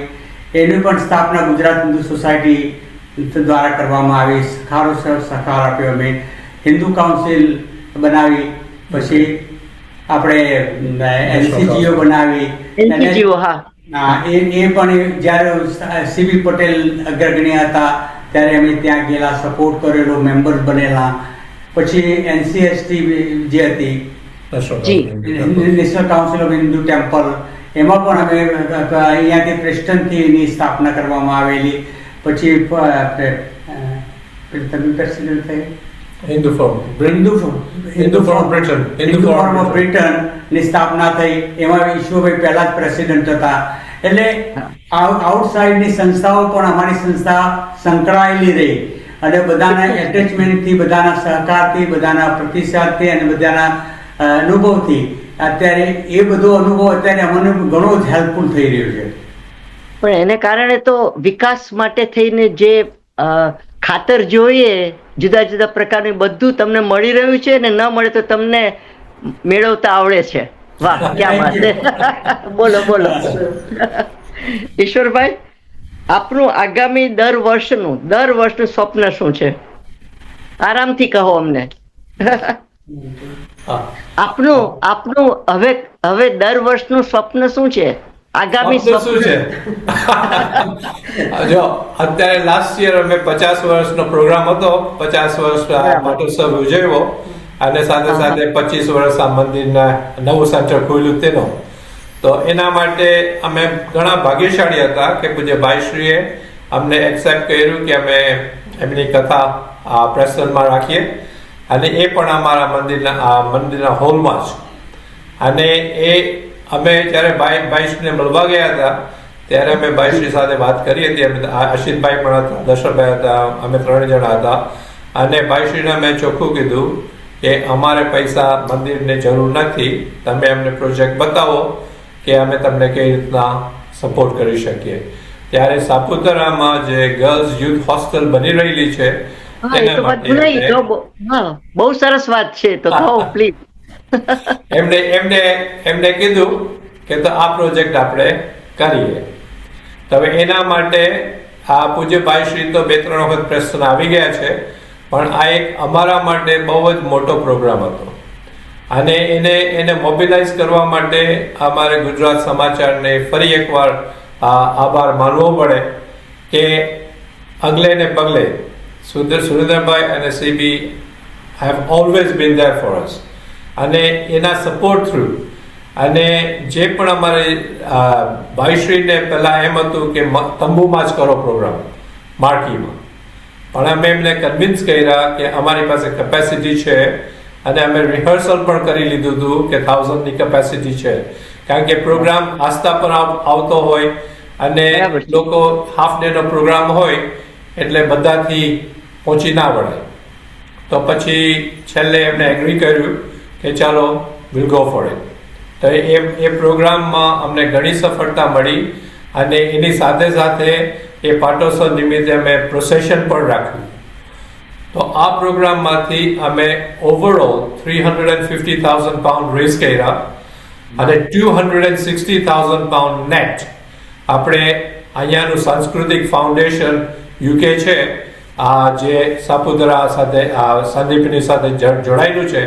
એની પણ સ્થાપના ગુજરાત હિન્દુ સોસાયટી દ્વારા કરવામાં આવી. સારો સહકાર આપ્યો અમે. હિન્દુ કાઉન્સિલ બનાવી, પછી આપણે એનસીજીઓ બનાવી. એ પણ જ્યારે સીબી પટેલ અગ્રગણ્ય હતા ત્યારે અમે ત્યાં ગયેલા, સપોર્ટ કરેલો, મેમ્બર્સ બનેલા. પછી NCST જે હતી national council of Hindu temple, એમાં પણ અમે અહીંયાથી પ્રેસ્ટનથી એની સ્થાપના કરવામાં આવેલી. પછી પ્રેસિડેન્ટ થઈ હિન્દુ ફોરમ બ્રિટન ની સ્થાપના થઈ, એમાં ઈશ્વરભાઈ પહેલા જ પ્રેસિડેન્ટ હતા. એટલે આઉટસાઇડ ની સંસ્થાઓ પણ અમારી સંસ્થા સંકળાયેલી રહી અને બધાના એટેચમેન્ટથી, બધાના સહકારથી, બધાના પ્રતિસાદથી અને બધાના અનુભવથી અત્યારે એ બધો અનુભવ અત્યારે અમને ઘણો જ હેલ્પફુલ થઈ રહ્યો છે. પણ એને કારણે તો વિકાસ માટે થઈને જે ખાતર જોઈએ જુદા જુદા પ્રકારનું બધું તમને મળી રહ્યું છે ને, ન મળે તો તમને મેળવતા આવડે છે. વાહ, ક્યાં વાત છે. બોલો બોલો ઈશ્વરભાઈ, આપનું આગામી દર વર્ષનું સ્વપ્ન શું છે? આરામથી કહો અમને. આપનું હવે દર વર્ષનું સ્વપ્ન શું છે? આગામી શું છે? જો અત્યારે લાસ્ટ યર અમે 50 વર્ષનો પ્રોગ્રામ હતો, 50 વર્ષ પાટોત્સવ ઉજવ્યો અને સાથે સાથે 25 વર્ષ આ મંદિરના નવું સેન્ટર ખોલ્યું તેનો. તો એના માટે અમે ઘણા ભાગ્યશાળી હતા કે પૂજ્ય ભાઈશ્રીએ અમને એક્સેપ્ટ કર્યું કે અમે એમની કથા આ પ્રેસનમાં રાખીએ અને એ પણ અમારા મંદિરના હોલમાં જ. અને એ અમે જ્યારે ભાઈશ્રીને મળવા ગયા હતા ત્યારે અમે ભાઈશ્રી સાથે વાત કરી હતી. અશિતભાઈ પણ હતા, દશરથભાઈ હતા, અમે 3 જણા હતા. અને ભાઈશ્રીને મેં ચોખ્ખું કીધું કે અમારે પૈસા મંદિરને જરૂર નથી, તમે અમને પ્રોજેક્ટ બતાવો કે અમે તમને કઈ રીતના સપોર્ટ કરી શકીએ. ત્યારે સાપુતારામાં જે ગર્લ્સ યુથ હોસ્ટેલ બની રહેલી છે બહુ સરસ વાત છે, તો કહો પ્લીઝ. એમને કીધું કે તો આ પ્રોજેક્ટ આપણે કરીએ. તો હવે એના માટે આ પૂજ્ય ભાઈશ્રી તો 2-3 વખત પ્રેસ્ટન આવી ગયા છે, પણ આ એક અમારા માટે બહુ જ મોટો પ્રોગ્રામ હતો અને એને મોબિલાઇઝ કરવા માટે અમારે ગુજરાત સમાચારને ફરી એકવાર આભાર માનવો પડે કે અગલે ને પગલે સુરેન્દ્રભાઈ અને CB have always been there for us. અને એના સપોર્ટ થ્રુ અને જે પણ અમારે ભાઈશ્રીને પહેલાં એમ હતું કે તંબુમાં જ કરો પ્રોગ્રામ, માર્કીમાં, પણ અમે એમને કન્વિન્સ કર્યા કે અમારી પાસે કેપેસિટી છે અને અમે રિહર્સલ પણ કરી લીધું હતું કે 1000ની કેપેસિટી છે. કારણ કે પ્રોગ્રામ આસ્થા પર આવતો હોય અને લોકો હાફ ડેનો પ્રોગ્રામ હોય એટલે બધાથી પહોંચી ના વળે. તો પછી છેલ્લે એમને એગ્રી કર્યું કે ચાલો વિલ ગો ફોર ઇટ. તો એ પ્રોગ્રામમાં અમને ઘણી સફળતા મળી અને એની સાથે સાથે એ પાટોત્સવ નિમિત્તે અમે પ્રોસેશન પણ રાખ્યું. તો આ પ્રોગ્રામમાંથી અમે ઓવરઓલ 350,000 પાઉન્ડ રેઝ કર્યા અને 260,000 પાઉન્ડ નેટ આપણે અહીંયાનું સાંસ્કૃતિક ફાઉન્ડેશન યુકે છે, આ જે સાપુતારા સાથે સંદીપની સાથે જોડાયેલું છે,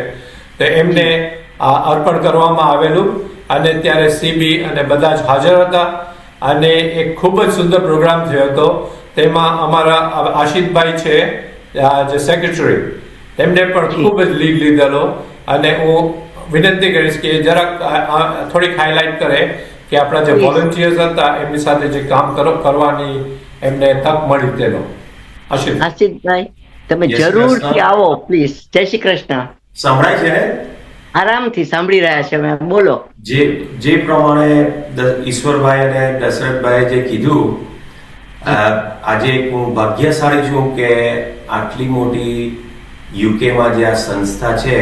તો એમને અર્પણ કરવામાં આવેલું. અને ત્યારે સીબી અને બધા જ હાજર હતા અને એક ખૂબ જ સુંદર પ્રોગ્રામ થયો હતો. તેમાં અમારા આશિતભાઈ છે જે સેક્રેટરી, એમને પણ ખૂબ જ લીડ લીધેલો. અને હું વિનંતી કરીશ કે જરાક થોડીક હાઇલાઇટ કરે કે આપણા જે વોલન્ટિયર્સ હતા એમની સાથે જે કામ કરવાની એમને તક મળી તેનો. આશિતભાઈ, તમે જરૂરથી આવો પ્લીઝ. જય શ્રી કૃષ્ણ. સંભળાય છે? આરામથી સાંભળી રહ્યા છે અમે. બોલો. જે પ્રમાણે ઈશ્વરભાઈ અને દશરથભાઈએ જે કીધું, આજે હું ભાગ્યશાળી છું કે આટલી મોટી યુકેમાં જે આ સંસ્થા છે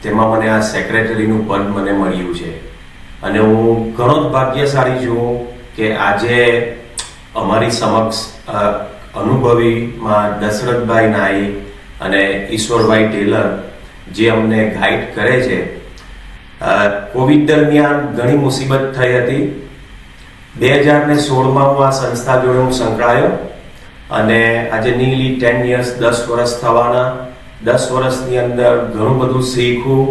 તેમાં મને આ સેક્રેટરીનું પદ મને મળ્યું છે. અને હું ઘણો જ ભાગ્યશાળી છું કે આજે અમારી સમક્ષ અનુભવીમાં દશરથભાઈ નાઈ અને ઈશ્વરભાઈ ટેલર જે અમને ગાઈડ કરે છે. કોવિડ દરમિયાન ઘણી મુસીબત થઈ હતી. 2016માં હું આ સંસ્થા જોડે હું સંકળાયો અને આજે નીલી 10 years 10 વર્ષ થવાના. 10 વર્ષની અંદર ઘણું બધું શીખ્યું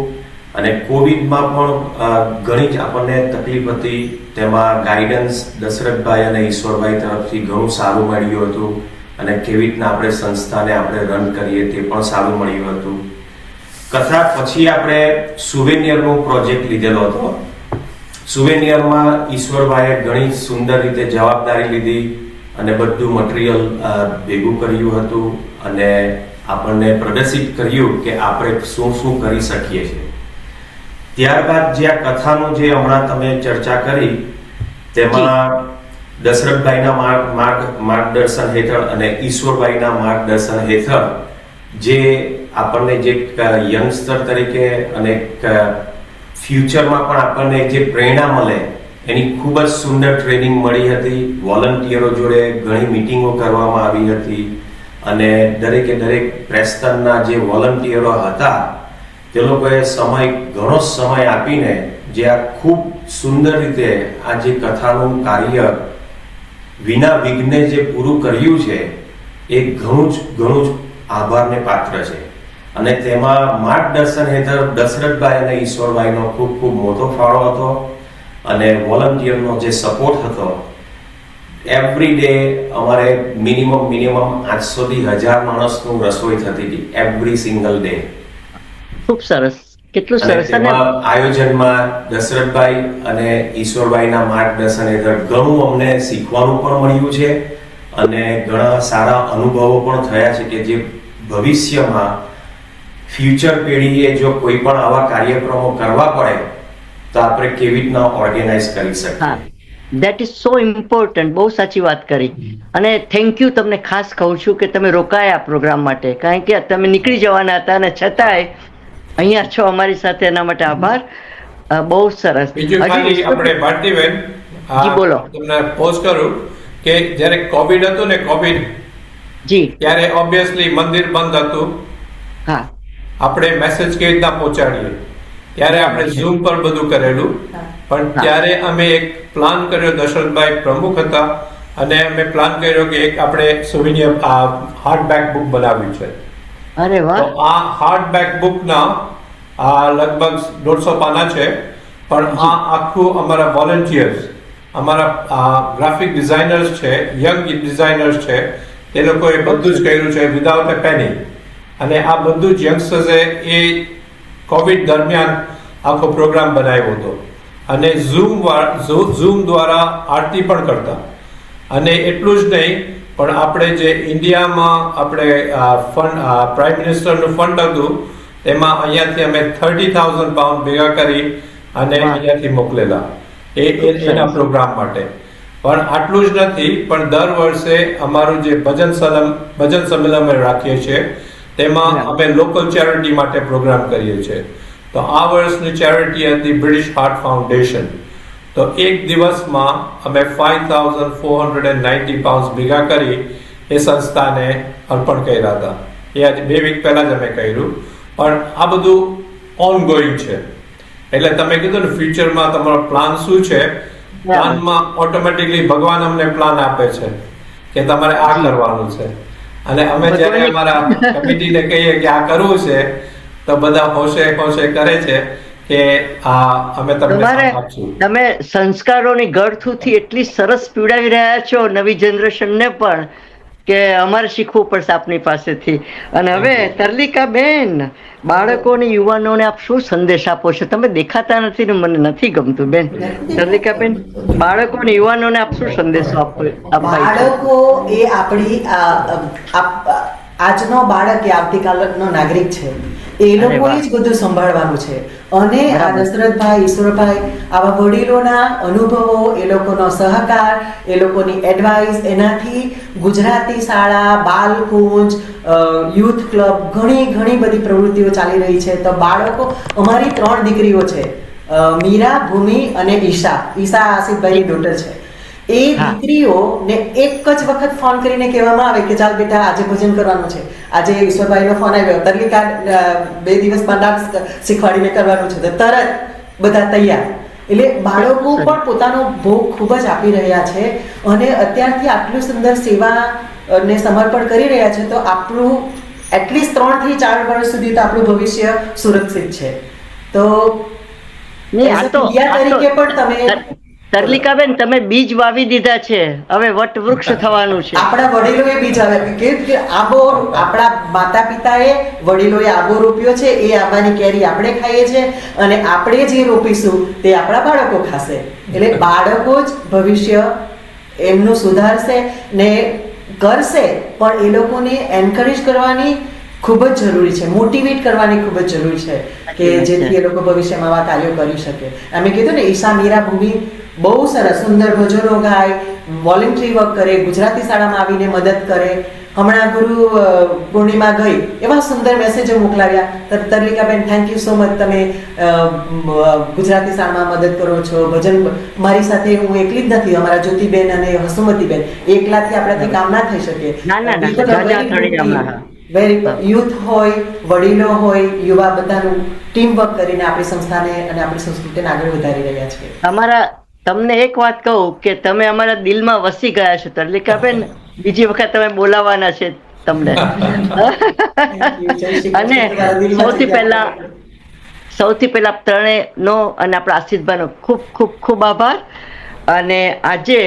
અને કોવિડમાં પણ ઘણી જ આપણને તકલીફ હતી. તેમાં ગાઈડન્સ દશરથભાઈ અને ઈશ્વરભાઈ તરફથી ઘણું સારું મળ્યું હતું અને કેવી રીતના આપણે સંસ્થાને આપણે રન કરીએ તે પણ સારું મળ્યું હતું. કથા પછી આપણે સુવેનિયરનો પ્રોજેક્ટ લીધેલો હતો. સુવેનિયરમાં ઈશ્વરભાઈએ ઘણી સુંદર રીતે જવાબદારી લીધી અને બધું મટીરિયલ ભેગું કર્યું હતું અને આપણને પ્રદર્શિત કર્યું કે આપણે શું શું કરી શકીએ છીએ. ત્યારબાદ જે આ કથાનું જે હમણાં તમે ચર્ચા કરી તેમાં દશરથભાઈના માર્ગદર્શન હેઠળ અને ઈશ્વરભાઈના માર્ગદર્શન હેઠળ જે આપણને જે યંગસ્ટર તરીકે અને ફ્યુચરમાં પણ આપણને જે પ્રેરણા મળે એની ખૂબ જ સુંદર ટ્રેનિંગ મળી હતી. વોલન્ટિયરો જોડે ઘણી મિટિંગો કરવામાં આવી હતી અને દરેકે દરેક પ્રેસ્ટનના જે વોલન્ટિયરો હતા તે લોકોએ ઘણો સમય આપીને જે આ ખૂબ સુંદર રીતે આ જે કથાનું કાર્ય વિના વિઘ્ને જે પૂરું કર્યું છે એ ઘણું જ આભારને પાત્ર છે. અને તેમાં માર્ગદર્શન હેઠળ દશરથભાઈ અને ઈશ્વરભાઈનો ખૂબ ખૂબ મોટો ફાળો હતો અને વોલન્ટિયરનો જે સપોર્ટ હતો. એવરી ડે અમારે મિનિમમ 800 થી 1000 માણસનું રસોઈ થતી હતી એવરી સિંગલ ડે. ખૂબ સરસ. કેટલું સરસ. આયોજનમાં દશરથભાઈ અને ઈશ્વરભાઈના માર્ગદર્શન હેઠળ ઘણું અમને શીખવાનું પણ મળ્યું છે અને ઘણા સારા અનુભવો પણ થયા છે કે જે ભવિષ્યમાં ફ્યુચર પેઢીએ જો કોઈ પણ આવા કાર્યક્રમો કરવા પડે તો આપણે કેવી રીતના ઓર્ગેનાઇઝ કરી શકીએ. That is so important. બહુ સાચી વાત કરી અને થેન્ક યુ તમને ખાસ કહું છું કે તમે રોકાયા પ્રોગ્રામ માટે, કારણ કે તમે નીકળી જવાના હતા અને છતાંય અહીંયા છો અમારી સાથે, એના માટે આભાર. બહુ સરસ. બીજું ખાલી આપણે ભારતીબેન બોલો. તમને પોઝ કરું કે જ્યારે કોવિડ હતું ને જી ત્યારે ઓબ્વિયસલી મંદિર બંધ હતું. હા, આપણે મેસેજ કેવી રીતના પહોંચાડીએ ત્યારે આપણે ઝૂમ પર બધું કરેલું. પણ ત્યારે અમે એક પ્લાન કર્યો, દશરથભાઈ પ્રમુખ હતા અને અમે પ્લાન કર્યો કે એક આપણે સોવિનિયર હાર્ડબેક બુક બનાવ્યું છે. અરે વાહ. તો આ હાર્ડબેક બુકના લગભગ 150 પાના છે. પણ આ આખું અમારા વોલન્ટિયર્સ, અમારા ગ્રાફિક ડિઝાઇનર્સ છે, યંગ ડિઝાઇનર્સ છે, એ લોકોએ બધું જ કર્યું છે વિધાઉટ એ પેની. અને આ બધું જ યંગસ્ટર્સે એ કોવિડ દરમિયાન આખો પ્રોગ્રામ બનાવ્યો હતો અને ઝૂમ દ્વારા આરતી પણ કરતા. અને એટલું જ નહીં પણ આપણે જે ઇન્ડિયામાં આપણે પ્રાઇમ મિનિસ્ટરનું ફંડ હતું એમાં અહીંયાથી અમે 30,000 પાઉન્ડ ભેગા કરી અને અહીંયાથી મોકલેલા એના પ્રોગ્રામ માટે. પણ આટલું જ નથી, પણ દર વર્ષે અમારું જે ભજન સંમેલન અમે રાખીએ છીએ તેમાં અમે લોકલ ચેરિટી માટે પ્રોગ્રામ કરીએ છીએ. તો આ વર્ષની ચેરિટી હતી બ્રિટિશ હાર્ટ ફાઉન્ડેશન. તો એક દિવસમાં અમે 5,490 પાઉન્ડ ભેગા કરી એ સંસ્થાને અર્પણ કર્યા હતા. એ આજે 2 વીક પહેલા જ અમે કર્યું. પણ આ બધું ઓન ગોઈંગ છે. એટલે તમે કીધું ને ફ્યુચરમાં તમારો પ્લાન શું છે, પ્લાનમાં ઓટોમેટિકલી ભગવાન અમને પ્લાન આપે છે કે તમારે આ કરવાનું છે. અને અમે જ્યારે અમારા કમિટીને કહીએ કે આ કરવું છે તો બધા હોશે કરે છે કે અમે તમને તમે સંસ્કારોની ગળથુથી એટલી સરસ પીવડાવી રહ્યા છો નવી જનરેશનને પણ કે અમારે શીખવું પડશે આપની પાસેથી. અને હવે તરલિકાબેન, બાળકોને યુવાનોને આપ શું સંદેશ આપો છો? તમે દેખાતા નથી ને મને નથી ગમતું બેન. તરલિકાબેન, બાળકોને યુવાનોને આપ શું સંદેશો આપો? બાળકો એ આપણી આજનો બાળક એ આવતીકાલનો નાગરિક છે. એ અરે લોકોએ વાહ. જ બધું સંભાળવાનું છે. અને આ બરાબર. દશરથભાઈ, ઈશ્વરભાઈ, આવા વડીલોના અનુભવો, એ લોકોનો સહકાર, એ લોકોની એડવાઇસ, એનાથી ગુજરાતી શાળા, બાલકુંજ, યુથ ક્લબ, ઘણી ઘણી બધી પ્રવૃત્તિઓ ચાલી રહી છે. તો બાળકો, અમારી 3 દીકરીઓ છે, મીરા, ભૂમિ અને ઈશા. ઈશા આસિફભાઈની ડોટર છે. એ હા. દીકરીઓને એક જ વખત ફોન કરીને કહેવામાં આવે કે ચાલ બેટા આજે ભજન કરવાનું છે. આજે ઈશ્વરભાઈનો ફોન આવ્યો, તરલિકા 2 દિવસમાં ડાન્સ શીખવાડીને કરવાનું છે, તો તરત બધા તૈયાર. એટલે બાળકો પણ પોતાનો ભોગ ખૂબ જ આપી રહ્યા છે અને અત્યારથી આટલું સુંદર સેવા ને સમર્પણ કરી રહ્યા છે. તો આપણું એટલીસ્ટ 3 થી 4 વર્ષ સુધી તો આપણું ભવિષ્ય સુરક્ષિત છે. તો નહીં, as આ a તો પિયા તરીકે પણ તમે તરલિકાબેન, તમે બીજ વાવી દીધા છે, હવે વટ વૃક્ષ થવાનું છે. આપણા વડીલોએ બીજ આવ્યા કે આબો, આપણા માતા પિતાએ, વડીલોએ આબો રોપ્યો છે, એ આંબાની કેરી આપણે ખાઈએ છીએ અને આપણે જે રોપીશું તે આપણા બાળકો ખાશે. એટલે બાળકો જ ભવિષ્ય એમનું સુધારશે ને કરશે, પણ એ લોકોને એન્કરેજ કરવાની ખૂબ જ જરૂરી છે, મોટિવેટ કરવાની ખૂબ જ જરૂરી છે કે જેથી એ લોકો ભવિષ્યમાં આવા કાર્યો કરી શકે. અમે કીધું ને, ઈશા, મીરા, ભૂમિ બહુ સરસ સુંદર ભજનો ગાય, વોલેન્ટરી વર્ક કરે, ગુજરાતી શાળામાં આવીને મદદ કરે. હમણાં ગુરુ પૂર્ણિમા ગઈ, એવા સુંદર મેસેજો મોકલાવ્યા. તરલિકાબેન, થેન્ક યુ સો મચ, તમે ગુજરાતી શાળામાં મદદ કરો છો. ભજન મારી સાથે હું એકલી જ નથી, અમારા જ્યોતિબેન અને હસુમતીબેન, એકલાથી આપણાથી કામ ના થઈ શકે. ના, ના, ના, જાજા થોડી હમણાં, હા. વેરી યુથ હોય, વડીલો હોય, યુવા, બધાનું ટીમ વર્ક કરીને આપણી સંસ્થાને અને આપણી સંસ્કૃતિને આગળ વધારી રહ્યા છે. તમને એક વાત કહું કે તમે અમારા દિલમાં વસી ગયા છો તરલિકાબેન. બીજી વખત તમે બોલાવાના છે તમને. અને સૌથી પહેલા ત્રણેયનો અને આપણા આશીષભાઈનો ખૂબ ખૂબ ખૂબ આભાર. અને આજે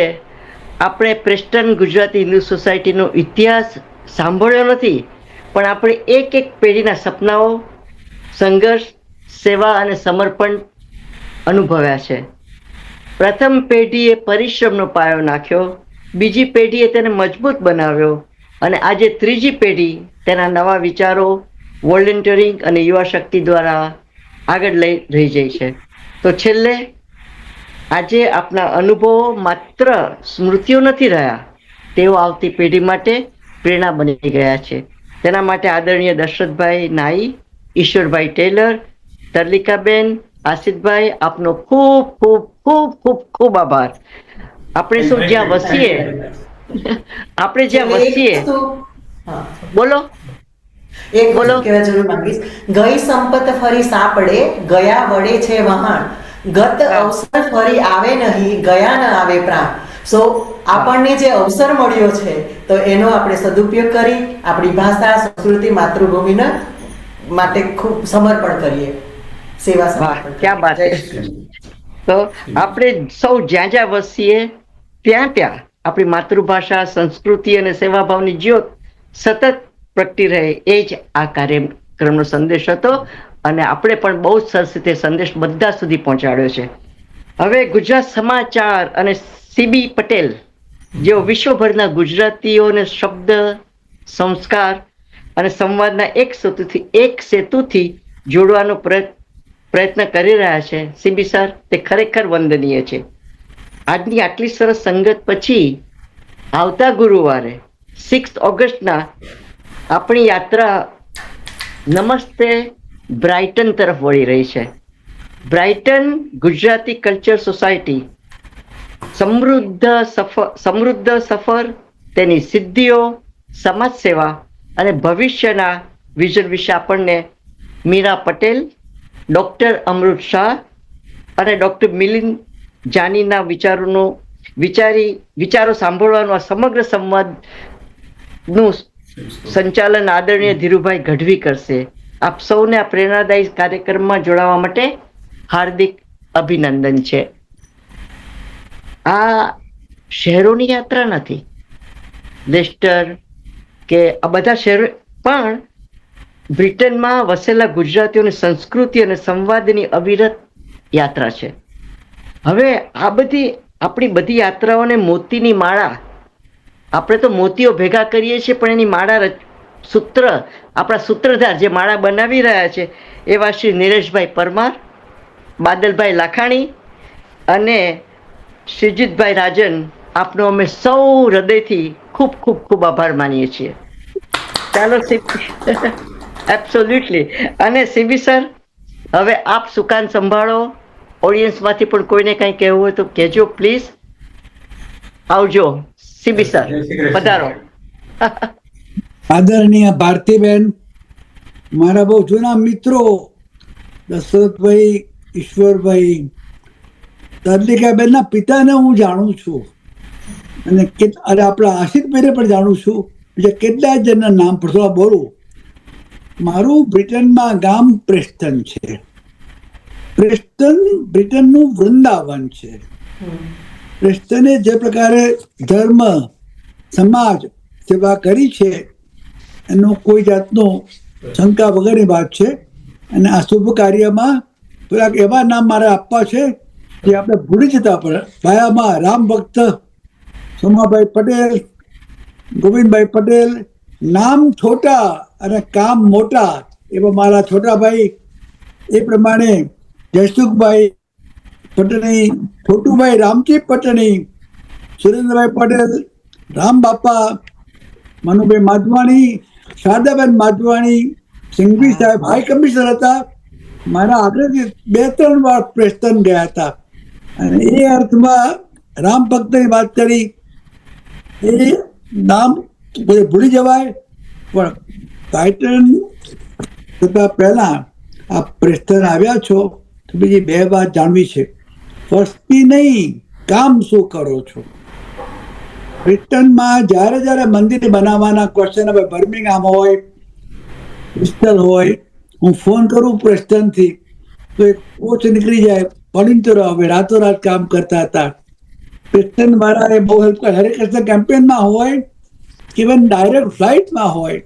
આપણે પ્રેસ્ટન ગુજરાતી હિન્દુ સોસાયટીનો ઇતિહાસ સાંભળ્યો નથી, પણ આપણે એક એક પેઢીના સપનાઓ, સંઘર્ષ, સેવા અને સમર્પણ અનુભવ્યા છે. પ્રથમ પેઢીએ પરિશ્રમનો પાયો નાખ્યો, બીજી પેઢીએ તેને મજબૂત બનાવ્યો અને આજે ત્રીજી પેઢી તેના નવા વિચારો, વોલેન્ટિયરિંગ અને યુવા શક્તિ દ્વારા આગળ લઈ રહી જાય છે. તો છેલ્લે આજે આપના અનુભવો માત્ર સ્મૃતિઓ નથી રહ્યા, તેઓ આવતી પેઢી માટે પ્રેરણા બની ગયા છે. તેના માટે આદરણીય દશરથભાઈ નાઈ, ઈશ્વરભાઈ ટેલર, તરલિકાબેન, આશિષભાઈ, આપનો ખૂબ ખૂબ ખૂબ ખૂબ ખૂબ આભાર. આપણે શું જ્યાં વસીએ, બોલો. એક વસ્તુ કહેવા જરૂર માંગીશ, ગઈ સંપત ફરી સાપડે, ગયા વડે છે વહાણ, ગત અવસર ફરી આવે નહીં, ગયા ન આવે પ્રાણ. સો આપણને જે અવસર મળ્યો છે તો એનો આપણે સદુપયોગ કરી આપણી ભાષા, સંસ્કૃતિ, માતૃભૂમિના માટે ખૂબ સમર્પણ કરીએ, સેવા સમર્પણ. ક્યાં વાત. તો આપણે સૌ જ્યાં જ્યાં વસીએ ત્યાં ત્યાં આપણી માતૃભાષા, સંસ્કૃતિ અને સેવાભાવની જ્યોત સતત પ્રગટી રહે, એ જ આ કાર્યક્રમનો સંદેશ હતો. અને આપણે પણ બહુ જ સરસ રીતે સંદેશ બધા સુધી પહોંચાડ્યો છે. હવે ગુજરાત સમાચાર અને સીબી પટેલ જેઓ વિશ્વભરના ગુજરાતીઓને શબ્દ, સંસ્કાર અને સંવાદના એક સેતુથી જોડવાનો પ્રયત્ન કરી રહ્યા છે. સીબી સર, તે ખરેખર વંદનીય છે. આજની આટલી સરસ સંગત પછી આવતા ગુરુવારે 6 ઓગસ્ટના આપણી યાત્રા નમસ્તે બ્રાઇટન તરફ વળી રહી છે. બ્રાઇટન ગુજરાતી કલ્ચર સોસાયટી સમૃદ્ધ સફર, તેની સિદ્ધિઓ, સમાજ સેવા અને ભવિષ્યના વિઝન વિશે આપણને મીરા પટેલ, ડોક્ટર અમૃત શાહ અને ડોક્ટર મિલિંદ જાનીના વિચારો સાંભળવાનું આ સમગ્ર સંવાદનું સંચાલન આદરણીય ધીરુભાઈ ગઢવી કરશે. આપ સૌને આ પ્રેરણાદાયી કાર્યક્રમમાં જોડાવા માટે હાર્દિક અભિનંદન છે. આ શહેરોની યાત્રા નથી, લેસ્ટર કે આ બધા શહેરો, પણ બ્રિટનમાં વસેલા ગુજરાતીઓની સંસ્કૃતિ અને સંવાદની અવિરત યાત્રા છે. હવે આ આપણી બધી યાત્રાઓને મોતીની માળા, આપણે તો મોતીઓ ભેગા કરીએ છીએ પણ એની માળા આપણા સૂત્રધાર જે માળા બનાવી રહ્યા છે એવા શ્રી નિલેશભાઈ પરમાર, બાદલભાઈ લાખાણી અને શ્રીજીતભાઈ રાજન, આપનો અમે સૌ હૃદયથી ખૂબ ખૂબ ખૂબ આભાર માનીએ છીએ. ચાલો એબ્સોલ્યુટલી. અને સીબી સર, હવે આપ સુકાન સંભાળો. ઓડિયન્સમાંથી પણ કોઈને કંઈ કહેવું હોય તો કહેજો પ્લીઝ. આવજો સીબી સર, પધારો. આદરણીય ભારતીબેન, મારા બહુ જૂના મિત્રો દશરથભાઈ, ઈશ્વરભાઈ, તરલિકાબેનના પિતાને હું જાણું છું અને આપણા આશિષભાઈને પણ જાણું છું. બીજા કેટલાય જણના નામ પર બોલું. મારું બ્રિટનમાં ગામ પ્રેસ્ટન છે. પ્રેસ્ટન બ્રિટનનું વૃંદાવન છે. પ્રેસ્ટને જે પ્રકારે ધર્મ, સમાજ સેવા કરી છે એનો કોઈ જાતનો શંકા વગરની વાત છે. અને આ શુભ કાર્યમાં થોડાક એવા નામ મારે આપવા છે જે આપણે ભૂલી જતા પડે. પાયામાં રામ ભક્ત સોમાભાઈ પટેલ, ગોવિંદભાઈ પટેલ, નામ છોટા અને કામ મોટા એવા મારા છોટાભાઈ. એ પ્રમાણે જયસુખભાઈ પટણી, છોટુભાઈ રામજી પટણી, સુરેન્દ્રભાઈ પટેલ, રામ બાપા, મનુભાઈ માધવાણી, શારદાબેન માધવાણી, સિંઘવી સાહેબ હાઈ કમિશનર હતા. મારા આગળથી 2-3 વાર પ્રેસ્ટન ગયા હતા. અને એ અર્થમાં રામ ભક્તની વાત કરી, એ નામ ભૂલી જવાય. પણ ટાઇટન થતાં પહેલાં આ પ્રેસ્ટન આવ્યા છો તો બીજી 2 વાત જાણવી છે. વસ્તી નહીં, કામ શું કરો છો. બ્રિટનમાં જ્યારે મંદિર બનાવવાના ક્વેશ્ચન હવે બર્મિંગહામ હોય, બ્રિસ્ટલ હોય, હું ફોન કરું પ્રેસ્ટનથી તો એક કોચ નીકળી જાય, વોલન્ટિયરો હવે રાતોરાત કામ કરતા હતા. પ્રેસ્ટન વાળાએ બહુ હેલ્પ કરી. હરિકૃષ્ણ કેમ્પેનમાં હોય, ઇવન ડાયરેક્ટ ફ્લાઇટમાં હોય.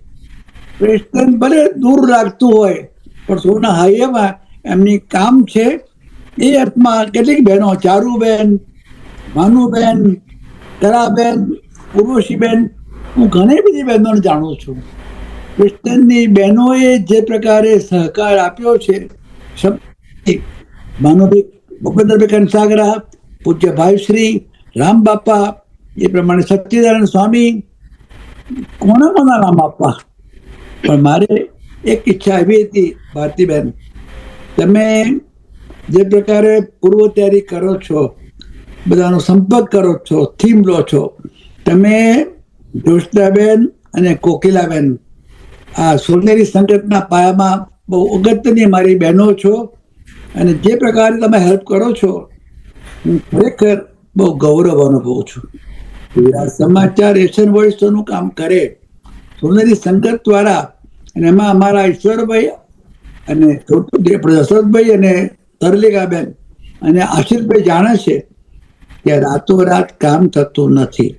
પ્રેસ્ટન ભલે દૂર લાગતું હોય પણ સોના હાઈવેમાં એમની કામ છે. એ અર્થમાં કેટલીક બહેનો, ચારુબેન, ભાનુબેન, તરાબેન, ઉર્વશીબેન, હું ઘણી બધી બહેનોને જાણું છું. પ્રેસ્ટનની બહેનોએ જે પ્રકારે સહકાર આપ્યો છે, ભાનુભાઈ ભૂપેન્દ્રભાઈ કંસાગરા, પૂજ્ય ભાઈશ્રી, રામ બાપા, એ પ્રમાણે સચ્ચિદાનંદ સ્વામી, કોના નામ આપવા. પણ મારે એક ઈચ્છા એવી હતી, ભારતીબેન, તમે જે પ્રકારે પૂર્વ તૈયારી કરો છો, બધાનો સંપર્ક કરો છો, થીમ લો છો, તમે જોશનાબેન અને કોકિલાબેન આ સોનેરી સંગઠનના પાયામાં બહુ અગત્યની મારી બહેનો છો. અને જે પ્રકારે તમે હેલ્પ કરો છો, હું ખરેખર બહુ ગૌરવ અનુભવું છું. સમાચાર એશિયન વોઇસનું કામ કરે સોનેરી સંગઠન દ્વારા, અને એમાં અમારા ઈશ્વરભાઈ અને દશરથભાઈ અને તરલિકાબેન અને આશિષભાઈ જાણે છે કે રાતોરાત કામ થતું નથી.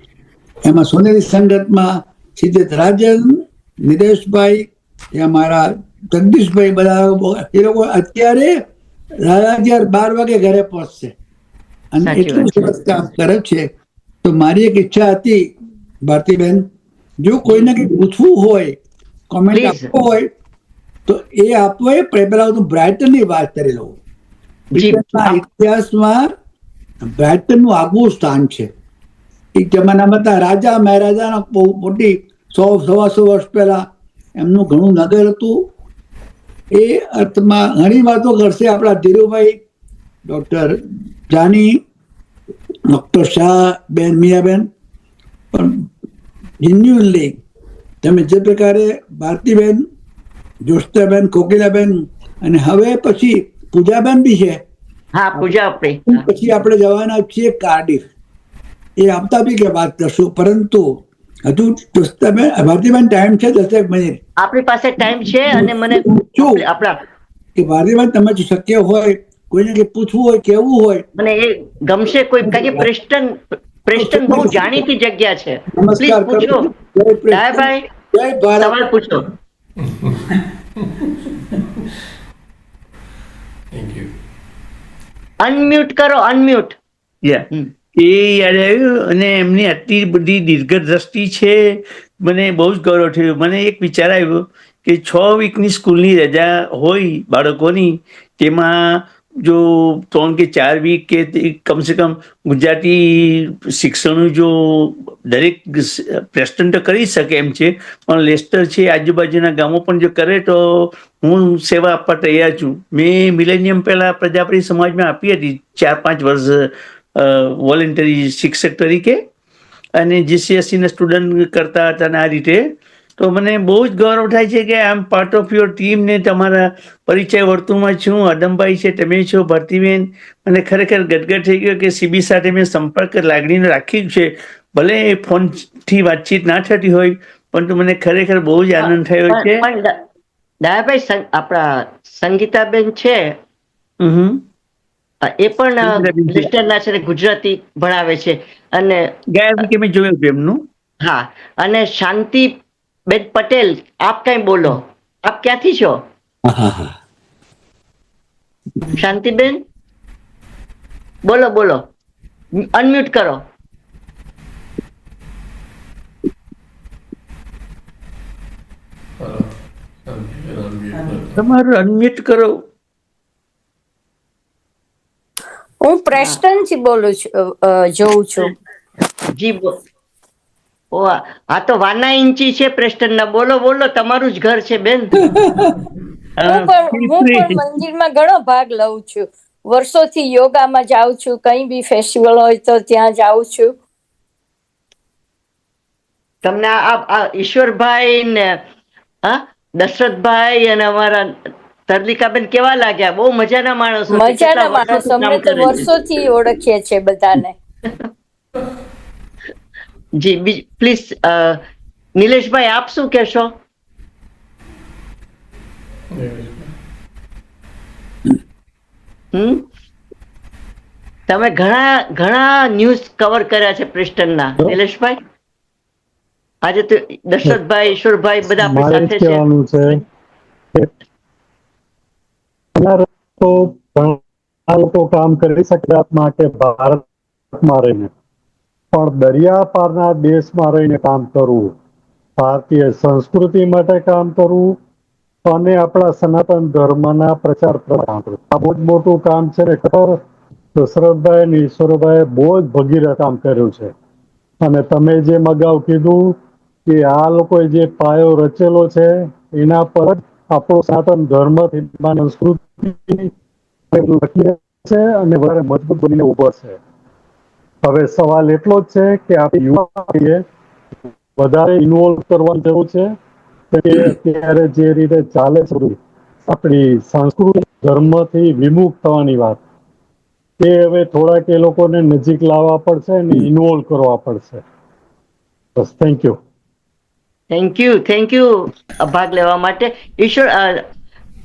એમાં સોનેરી સંગતમાં સિદ્ધેત રાજન, નિલેશભાઈ, મારા જગદીશભાઈ, બધા એ લોકો અત્યારે 12 વાગે ઘરે પહોંચશે અને એટલું સરસ કામ કરે છે. તો મારી એક ઈચ્છા હતી ભારતીબેન, જો કોઈને કંઈક પૂછવું હોય, કોમેન્ટ આપવો હોય તો એ આપવો. એ પહેલા હું બ્રાઇટનની વાત કરી લઉં. બ્રિટનના ઇતિહાસમાં બ્રાઇટનનું આગવું સ્થાન છે. એક જમાનામાં હતા રાજા મહારાજાના બહુ મોટી 100-125 વર્ષ પહેલા એમનું ઘણું નગર હતું. એ અર્થમાં ઘણી વાતો કરશે આપણા ધીરુભાઈ, ડૉક્ટર જાની, ડૉક્ટર શાહ બેન, મિયાબેન. પણ જેન્યુઅનલી તમે જે પ્રકારે ભારતીબેન, જોશનાબેન, કોકિલાબેન અને હવે પછી પૂજાબેન બી છે. હા, પૂજા. પછી આપણે જવાના છીએ કાર્ડિફ. એ આવતા બી કે વાત કરશું, પરંતુ હજુ ભારતીબેન ટાઈમ છે 10 મિનિટ આપણી પાસે ટાઈમ છે. અને મને આપણા કે ભારતીબેન તમે જો શક્ય હોય કોઈને કંઈ પૂછવું હોય, કેવું હોય, મને એ ગમશે. કોઈ કઈ પ્રેસ્ટન બહુ જાણીતી જગ્યા છે. નમસ્કાર પૂછો ભાઈ, જય ભારત. સવાલ પૂછો. Thank you. અનમ્યુટ કરો, અનમ્યુટ. એ યાદ આવ્યું. અને એમની આટલી બધી દીર્ઘદ્રષ્ટિ છે, મને બહુ જ ગૌરવ થયું. મને એક વિચાર આવ્યો કે 6 વીકની સ્કૂલની રજા હોય બાળકોની, તેમાં જો 3 કે 4 વીક કે કમસે કમ ગુજરાતી શિક્ષણનું જો દરેક પ્રેસ્ટન તો કરી શકે એમ છે, પણ લેસ્ટર છે આજુબાજુના ગામો પણ જો કરે તો હું સેવા આપવા તૈયાર છું. મેં મિલેનિયમ પહેલા પ્રજાપતિ સમાજમાં આપી હતી 4-5 વર્ષ વોલેન્ટરી શિક્ષક તરીકે, અને GCSE ના સ્ટુડન્ટ કરતા હતા ને આ રીતે. તો મને બહુ જ ગૌરવ થાય છે કે આઈ એમ પાર્ટ ઓફ યોર ટીમ ને તમારા પરિચય વર્તુળમાં છું. અદમભાઈ છે, તમે છો, ભરતીબેન. અને ખરેખર ગદગદ થઈ ગયો કે CB સાથે મેં સંપર્ક લાગણીને રાખ્યું છે. ભલે ફોનથી વાતચીત ના થતી હોય, પરંતુ મને ખરેખર બહુ જ આનંદ થયો છે. પણ દયાભાઈ, આપણા સંગીતાબેન છે, હમ. એ પણ લેસ્ટરના છે ને ગુજરાતી ભણાવે છે. અને ગયા વીકે મેં જોયું હતું એમનું. હા, અને શાંતિબેન પટેલ, આપ કઈ બોલો, આપ ક્યાંથી છો? શાંતિબેન બોલો બોલો, અનમ્યુટ કરો. તમારું અનમ્યુટ કરો. હું પ્રેસ્ટનથી બોલું છું, જોઉં છું. જી ઓ, આ તો વાના ઇંચી છે પ્રેસ્ટનના. બોલો બોલો, તમારું જ ઘર છે બેન. હું પણ મંદિરમાં ઘણો ભાગ લઉં છું. વર્ષોથી યોગામાં જાઉં છું, કઈ બી ફેસ્ટિવલ હોય તો ત્યાં જાઉં છું. તમને આ ઈશ્વરભાઈ ને દશરથભાઈ અને અમારા તરલિકાબેન કેવા લાગ્યા? બહુ મજાના માણસો છે. મજાના માણસ, અમે તો વર્ષોથી ઓળખીએ છીએ બધાને. જી પ્લીઝ, નિલેશભાઈ આપ શું કહેશો? તમે ઘણા ન્યૂઝ કવર કર્યા છે પ્રેસ્ટનના, નિલેશભાઈ. આજે તો દશરથભાઈ, ઈશ્વરભાઈ બધા આપણી સાથે છે. તો ઘણા લોકો કામ કરી શકે માટે ભારતમાં રહીને, પણ દરિયા પારના દેશમાં રહીને કામ કરવું, ભારતીય સંસ્કૃતિ માટે કામ કરવું અને આપણા સનાતન ધર્મના પ્રચાર કામ કરવું, આ બહુ જ મોટું કામ છે ને. દશરથભાઈ અને ઈશ્વરભાઈ બહુ જ ભગીરથ કામ કર્યું છે. અને તમે જે અગાઉ કીધું કે આ લોકોએ જે પાયો રચેલો છે એના પર જ આપણો સનાતન ધર્મ સંસ્કૃતિ છે અને વધારે મજબૂત બનીને ઉભો છે. હવે સવાલ એટલો જ છે કે આપણે યુવા પેઢીએ વધારે ઇન્વોલ્વ કરવાની જરૂર છે કે અત્યારે જે રીતે ચાલે છે આપણી સાંસ્કૃતિક ધર્મથી વિમુખ થવાની વાત, તે હવે થોડાક એ લોકોને નજીક લાવવા પડશે અને ઇન્વોલ્વ કરવા પડશે. બસ, થેન્ક યુ. થેન્ક યુ ભાગ લેવા માટે.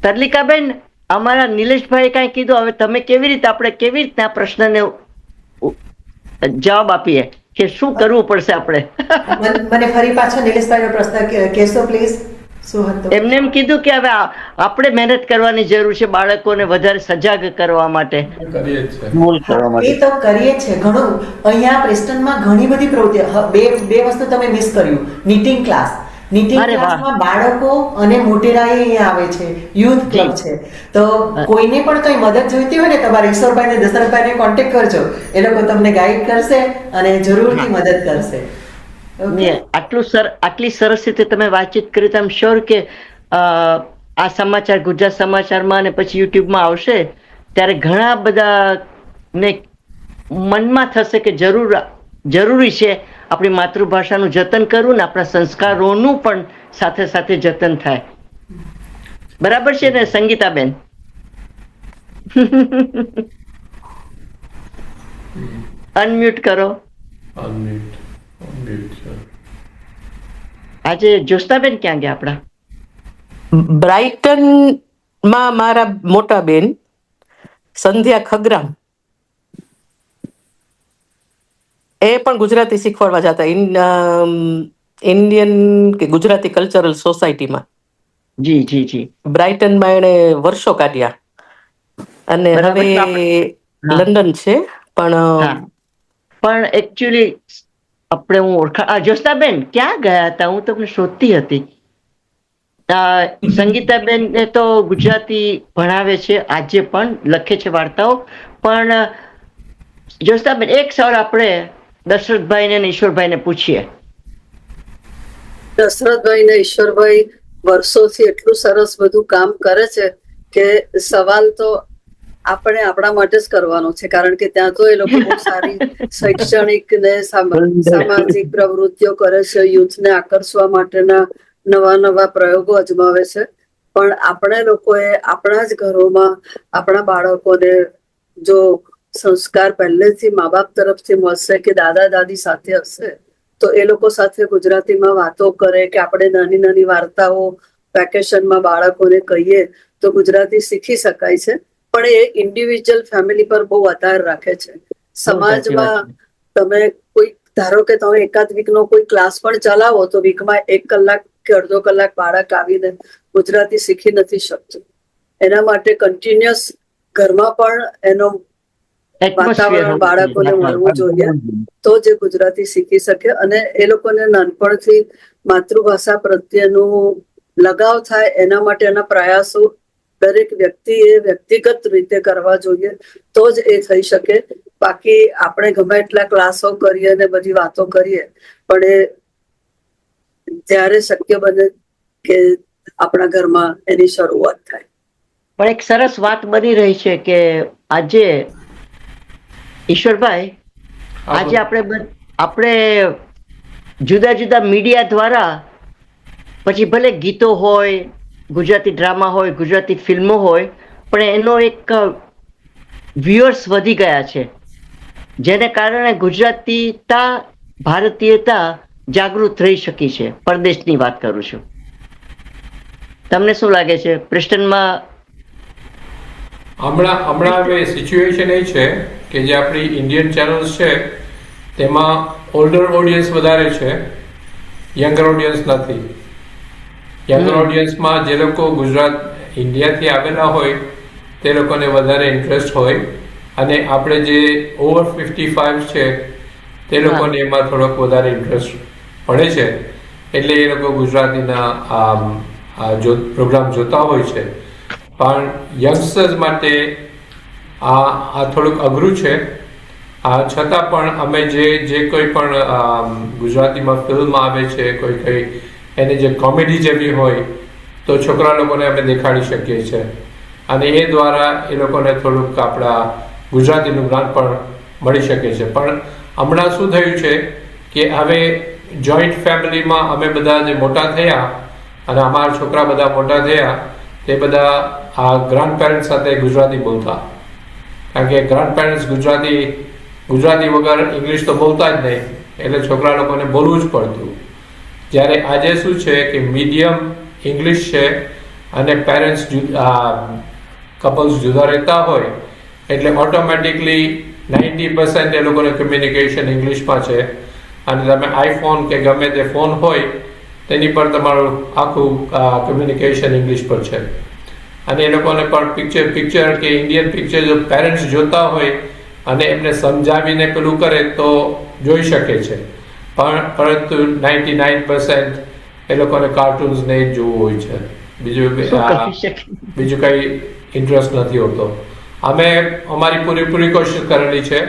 તરલિકાબેન, અમારા નિલેશભાઈ કઈ કીધું, હવે તમે કેવી રીતે આ પ્રશ્નને જવાબ આપીએ કે શું કરવું પડશે આપણે? મને ફરી પાછો નિલેશભાઈનો પ્રશ્ન કહેશો પ્લીઝ? એમને એમ કીધું કે હવે આપણે મહેનત કરવાની જરૂર છે બાળકોને વધારે સજાગ કરવા માટે. એ તો કરીએ છે ઘણું. અહીંયા પ્રેસ્ટનમાં ઘણી બધી પ્રવૃત્તિઓ. બે વસ્તુ તમે મિસ કર્યું, નીટિંગ ક્લાસ. નીટિંગ ક્લાસમાં બાળકો અને મોટેરાએ અહીંયા આવે છે, યુથ ક્લબ છે. તો કોઈને પણ કઈ મદદ જોઈતી હોય ને, તમારે ઈશ્વરભાઈ ને દશરથભાઈ ને કોન્ટેક્ટ કરજો, એ લોકો તમને ગાઈડ કરશે અને જરૂરથી મદદ કરશે. આટલી સરસ રીતે તમે વાતચીત કરી, તો આમ શ્યોર કે આ સમાચાર ગુજરાત સમાચારમાં અને પછી યુટ્યુબમાં આવશે ત્યારે ઘણા બધા ને મનમાં થશે કે જરૂરી છે આપણી માતૃભાષાનું જતન કરવું ને આપણા સંસ્કારોનું પણ સાથે સાથે જતન થાય. બરાબર છે ને સંગીતાબેન? અનમ્યુટ કરો. આજે જ્યોત્સનાબેન ક્યાં ગયા આપણા? બ્રાઇટનમાં મારા મોટા બેન સંધ્યા ખગ્રામ, એ પણ ગુજરાતી શીખવાડવા જતા ઇન્ડિયન કે ગુજરાતી કલ્ચરલ સોસાયટીમાં. જી જી જી. બ્રાઇટનમાં એણે વર્ષો કાઢ્યા અને હવે લંડન છે. પણ એકચ્યુઅલી આપણે હું ઓળખા જ્યોત્સનાબેન ક્યાં ગયા હતા? હું તમને શોધતી હતી. સંગીતાબેન એ તો ગુજરાતી ભણાવે છે, આજે પણ લખે છે વાર્તાઓ. પણ જ્યોત્સનાબેન એક સવાલ આપણે દશરથભાઈ ને ઈશ્વરભાઈ ને પૂછીએ. દશરથભાઈ ને ઈશ્વરભાઈ વર્ષોથી એટલું સરસ બધું કામ કરે છે કે સવાલ તો આપણે આપણા માટે જ કરવાનો છે, કારણ કે ત્યાં તો એ લોકો બહુ સારી શૈક્ષણિક ને સામાજિક પ્રવૃત્તિઓ કરે છે, યુથને આકર્ષવા માટેના નવા પ્રયોગો અજમાવે છે. પણ આપણે લોકોએ આપણા જ ઘરોમાં આપણા બાળકોને જો સંસ્કાર પહેલેથી મા બાપ તરફથી મળશે કે દાદા દાદી સાથે હશે તો એ લોકો સાથે ગુજરાતીમાં વાતો કરે કે આપણે નાની નાની વાર્તાઓ વેકેશનમાં બાળકોને કહીએ તો ગુજરાતી શીખી શકાય છે. પણ એ ઇન્ડિવિજ્યુઅલ ફેમિલી પર બહુ આધાર રાખે છે. સમાજમાં તમે કોઈ ધારો કે તમે એકાદ વીકનો કોઈ ક્લાસ પણ ચલાવો તો વીકમાં 1 કલાક કે અડધો કલાક બાળક આવીને ગુજરાતી શીખી નથી શકતું. એના માટે કન્ટિન્યુઅસ ઘરમાં પણ એનો વાતાવરણ બાળકોને મળવું જોઈએ તો જે ગુજરાતી શીખી શકે અને એ લોકોને નાનપણથી માતૃભાષા પ્રત્યેનું લગાવ થાય એના માટેના પ્રયાસો દરેક વ્યક્તિએ વ્યક્તિગત રીતે કરવા જોઈએ તો જ એ થઈ શકે. બાકી આપણે ગમે એટલા ક્લાસો કરીએ અને બધી વાતો કરીએ પણ એ ત્યારે શક્ય બને કે આપણા ઘરમાં એની શરૂઆત થાય. પણ એક સરસ વાત બની રહી છે કે આજે ઈશ્વરભાઈ આજે આપણે જુદા જુદા મીડિયા દ્વારા પછી ભલે ગીતો હોય, ગુજરાતી ડ્રામા હોય, ગુજરાતી ફિલ્મો હોય, પણ એનો એક વ્યુઅર્સ વધી ગયા છે, જેને કારણે ગુજરાતીતા ભારતીયતા જાગૃત રહી શકી છે. પરદેશની વાત કરું છું. તમને શું લાગે છે પ્રેસ્ટનમાં? હમણાં હવે સિચ્યુએશન એ છે કે જે આપણી ઇન્ડિયન ચેનલ્સ છે તેમાં ઓલ્ડર ઓડિયન્સ વધારે છે, યંગર ઓડિયન્સ નથી. યંગર ઓડિયન્સમાં જે લોકો ગુજરાત ઇન્ડિયાથી આવેલા હોય તે લોકોને વધારે ઇન્ટરેસ્ટ હોય અને આપણે જે ઓવર 55 છે તે લોકોને એમાં થોડોક વધારે ઇન્ટરેસ્ટ પડે છે, એટલે એ લોકો ગુજરાતીના પ્રોગ્રામ જોતા હોય છે. પણ યંગસ્ટર્સ માટે આ થોડુંક અઘરું છે. છતાં પણ અમે જે કોઈ પણ ગુજરાતીમાં ફિલ્મ આવે છે કોઈ એને જે કોમેડી જેવી હોય તો છોકરા લોકોને અમે દેખાડી શકીએ છીએ અને એ દ્વારા એ લોકોને થોડુંક આપણા ગુજરાતીનું જ્ઞાન પણ મળી શકે છે. પણ હમણાં શું થયું છે કે હવે જોઈન્ટ ફેમિલીમાં અમે બધા જે મોટા થયા અને અમારા છોકરા બધા મોટા થયા તે બધા આ ગ્રાન્ડ પેરેન્ટ્સ સાથે ગુજરાતી બોલતા, કારણ કે ગ્રાન્ડ પેરેન્ટ્સ ગુજરાતી વગર ઇંગ્લિશ તો બોલતા જ નહીં, એટલે છોકરા લોકોને બોલવું જ પડતું. જ્યારે આજે શું છે કે મીડિયમ ઇંગ્લિશ છે અને પેરેન્ટ્સ કપલ્સ જુદા રહેતા હોય એટલે ઓટોમેટિકલી 90% એ લોકોને કમ્યુનિકેશન ઇંગ્લિશમાં છે અને તમે આઈફોન કે ગમે તે ફોન હોય તેની પર તમારું આખું કમ્યુનિકેશન ઇંગ્લિશ પર છે. અને એ લોકોને પણ પિક્ચર કે ઇન્ડિયન પિક્ચર જો પેરેન્ટ્સ જોતા હોય અને એમને સમજાવીને પેલું કરે તો જોઈ શકે છે, પરંતુ 99% એ લોકોને કાર્ટૂન્સ ને જ જોવું હોય છે, બીજું કઈ ઇન્ટરેસ્ટ નથી હોતો. અમે અમારી પૂરી કોશિશ કરેલી છે,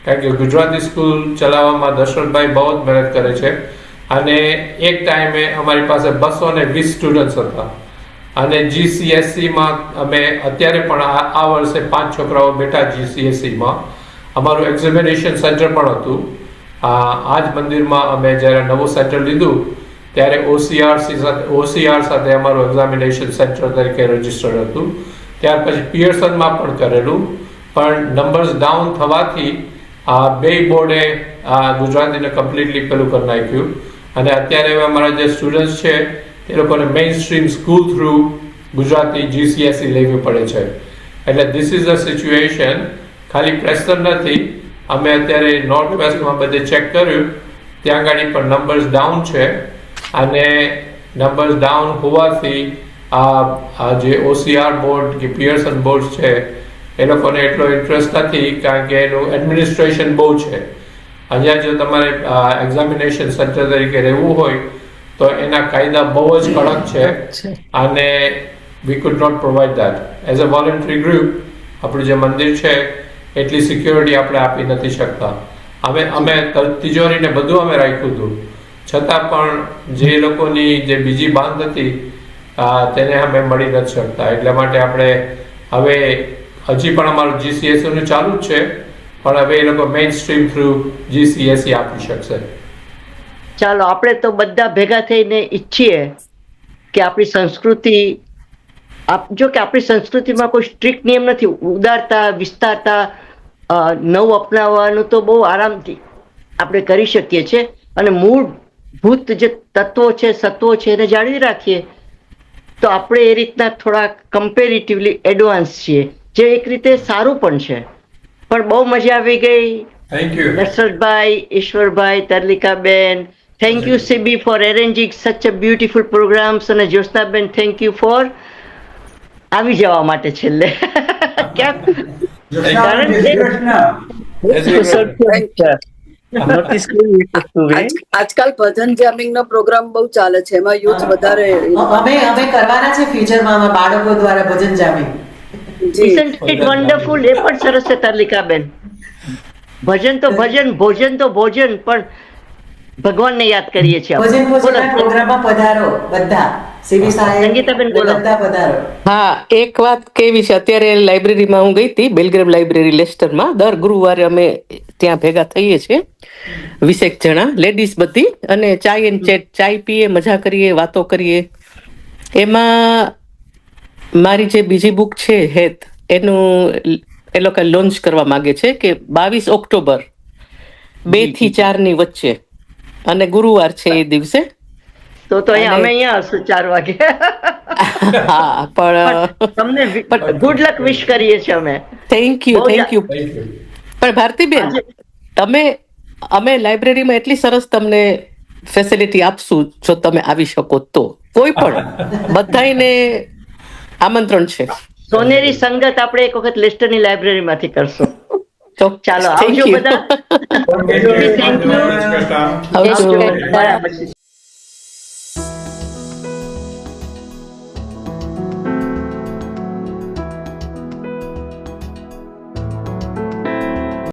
કારણ કે ગુજરાતી સ્કૂલ ચલાવવામાં દશરથભાઈ બહુ જ મહેનત કરે છે અને એક ટાઈમે અમારી પાસે 220 સ્ટુડન્ટ્સ હતા અને GCSEમાં અમે અત્યારે પણ આ વર્ષે 5 છોકરાઓ બેઠા GCSEમાં. અમારું એક્ઝામિનેશન સેન્ટર પણ હતું. આ જ મંદિરમાં અમે જ્યારે નવું સેન્ટર લીધું ત્યારે OCR સાથે અમારું એક્ઝામિનેશન સેન્ટર તરીકે રજીસ્ટર્ડ હતું. ત્યાર પછી પિયર્સનમાં પણ કરેલું, પણ નંબર્સ ડાઉન થવાથી બે બોર્ડે ગુજરાતીને કમ્પ્લીટલી પેલું કરી નાખ્યું અને અત્યારે અમારા જે સ્ટુડન્ટ્સ છે એ લોકોને main stream school through Gujarati GCSE લેવી પડે છે. એટલે ધીસ ઇઝ ધ સિચ્યુએશન. ખાલી પ્રેસ્ટન નથી, અમે અત્યારે નોર્થ વેસ્ટમાં બધે ચેક કર્યું, ત્યાં આગળ પણ નંબર્સ ડાઉન છે અને નંબર્સ ડાઉન હોવાથી આ જે OCR બોર્ડ કે પિયર્સન બોર્ડ છે એ લોકોને એટલો ઇન્ટરેસ્ટ નથી, કારણ કે એનું એડમિનિસ્ટ્રેશન બહુ છે અહીંયા જો તમારે એક્ઝામિનેશન સેન્ટર તરીકે રહેવું હોય તો એના કાયદા બહુ જ કડક છે અને we could not provide that as a voluntary group. આપણું જે મંદિર છે એટલી સિક્યોરિટી આપણે આપી નથી શકતા. અમે તિજોરીને બધું અમે રાખ્યું હતું, છતાં પણ જે લોકોની જે બીજી બાંધ હતી તેને અમે મળી નથી શકતા. એટલા માટે આપણે હવે હજી પણ અમારું GCSE નું ચાલુ જ છે, પણ હવે એ લોકો મેઇન સ્ટ્રીમ થ્રુ GCSE આપી શકશે. ચાલો આપણે તો બધા ભેગા થઈને ઈચ્છીએ કે આપણી સંસ્કૃતિ, જો કે આપણી સંસ્કૃતિમાં કોઈ સ્ટ્રિક્ટ નિયમ નથી, ઉદારતા, વિસ્તારતા, નવું અપનાવવાનું તો બહુ આરામથી આપણે કરી શકીએ છીએ અને મૂળભૂત જે તત્વો છે, સત્વો છે એને જાળવી રાખીએ તો આપણે એ રીતના થોડા કમ્પેરેટિવલી એડવાન્સ છીએ, જે એક રીતે સારું પણ છે. પણ બહુ મજા આવી ગઈ. Thank you Dashrathbhai, Ishwarbhai, Taralikaben, thank you CB for arranging such a beautiful programs, અને જ્યોત્સનાબેન થેન્ક યુ ફોર આવી જવા માટે છેલ્લે. આજકાલ ભજન જામિંગ નો પ્રોગ્રામ બહુ ચાલે છે, એમાં યુથ વધારે. અમે કરવાના છે ફ્યુચરમાં બાળકો દ્વારા ભજન જામી. વન્ડરફુલ, એ પણ સરસ છે તરલિકાબેન. ભજન તો ભજન, ભોજન તો ભોજન, પણ ભગવાનને યાદ કરીએ છીએ. ભજન ભોજનના પ્રોગ્રામમાં પધારો બધા. સીવી સાહેબ, સંગીતાબેન બોલો. બધા પધારો. હા, એક વાત કેવી છે, અત્યારે લાઇબ્રેરીમાં હું ગઈ હતી, બેલગ્રેવ લાઇબ્રેરી લેસ્ટરમાં. દર ગુરુવારે અમે ત્યાં ભેગા થઈએ છીએ 20 જણા લેડીઝ બધી, અને ચાય એન્ડ ચેટ, ચાય પીએ, મજા કરીએ, વાતો કરીએ. એમાં મારી જે બીજી બુક છે હેત, એનું એ લોકો લોન્ચ કરવા માંગે છે કે 22 ઓક્ટોબર 2 થી 4 ની વચ્ચે, અને ગુરુવાર છે એ દિવસે. તો અમે અહીંયા હશું 4 વાગે. હા, પણ તમને ગુડ લક વિશ કરીએ છીએ અમે. Thank you. પણ ભારતીબેન, અમે લાઇબ્રેરીમાં એટલી સરસ તમને ફેસિલિટી આપશું જો તમે આવી શકો તો. કોઈ પણ બધાને આમંત્રણ છે. સોનેરી સંગત આપણે એક વખત લેસ્ટરની લાઇબ્રેરીમાંથી કરશું. ચાલો આવજો બધા. Thank you. આવજો.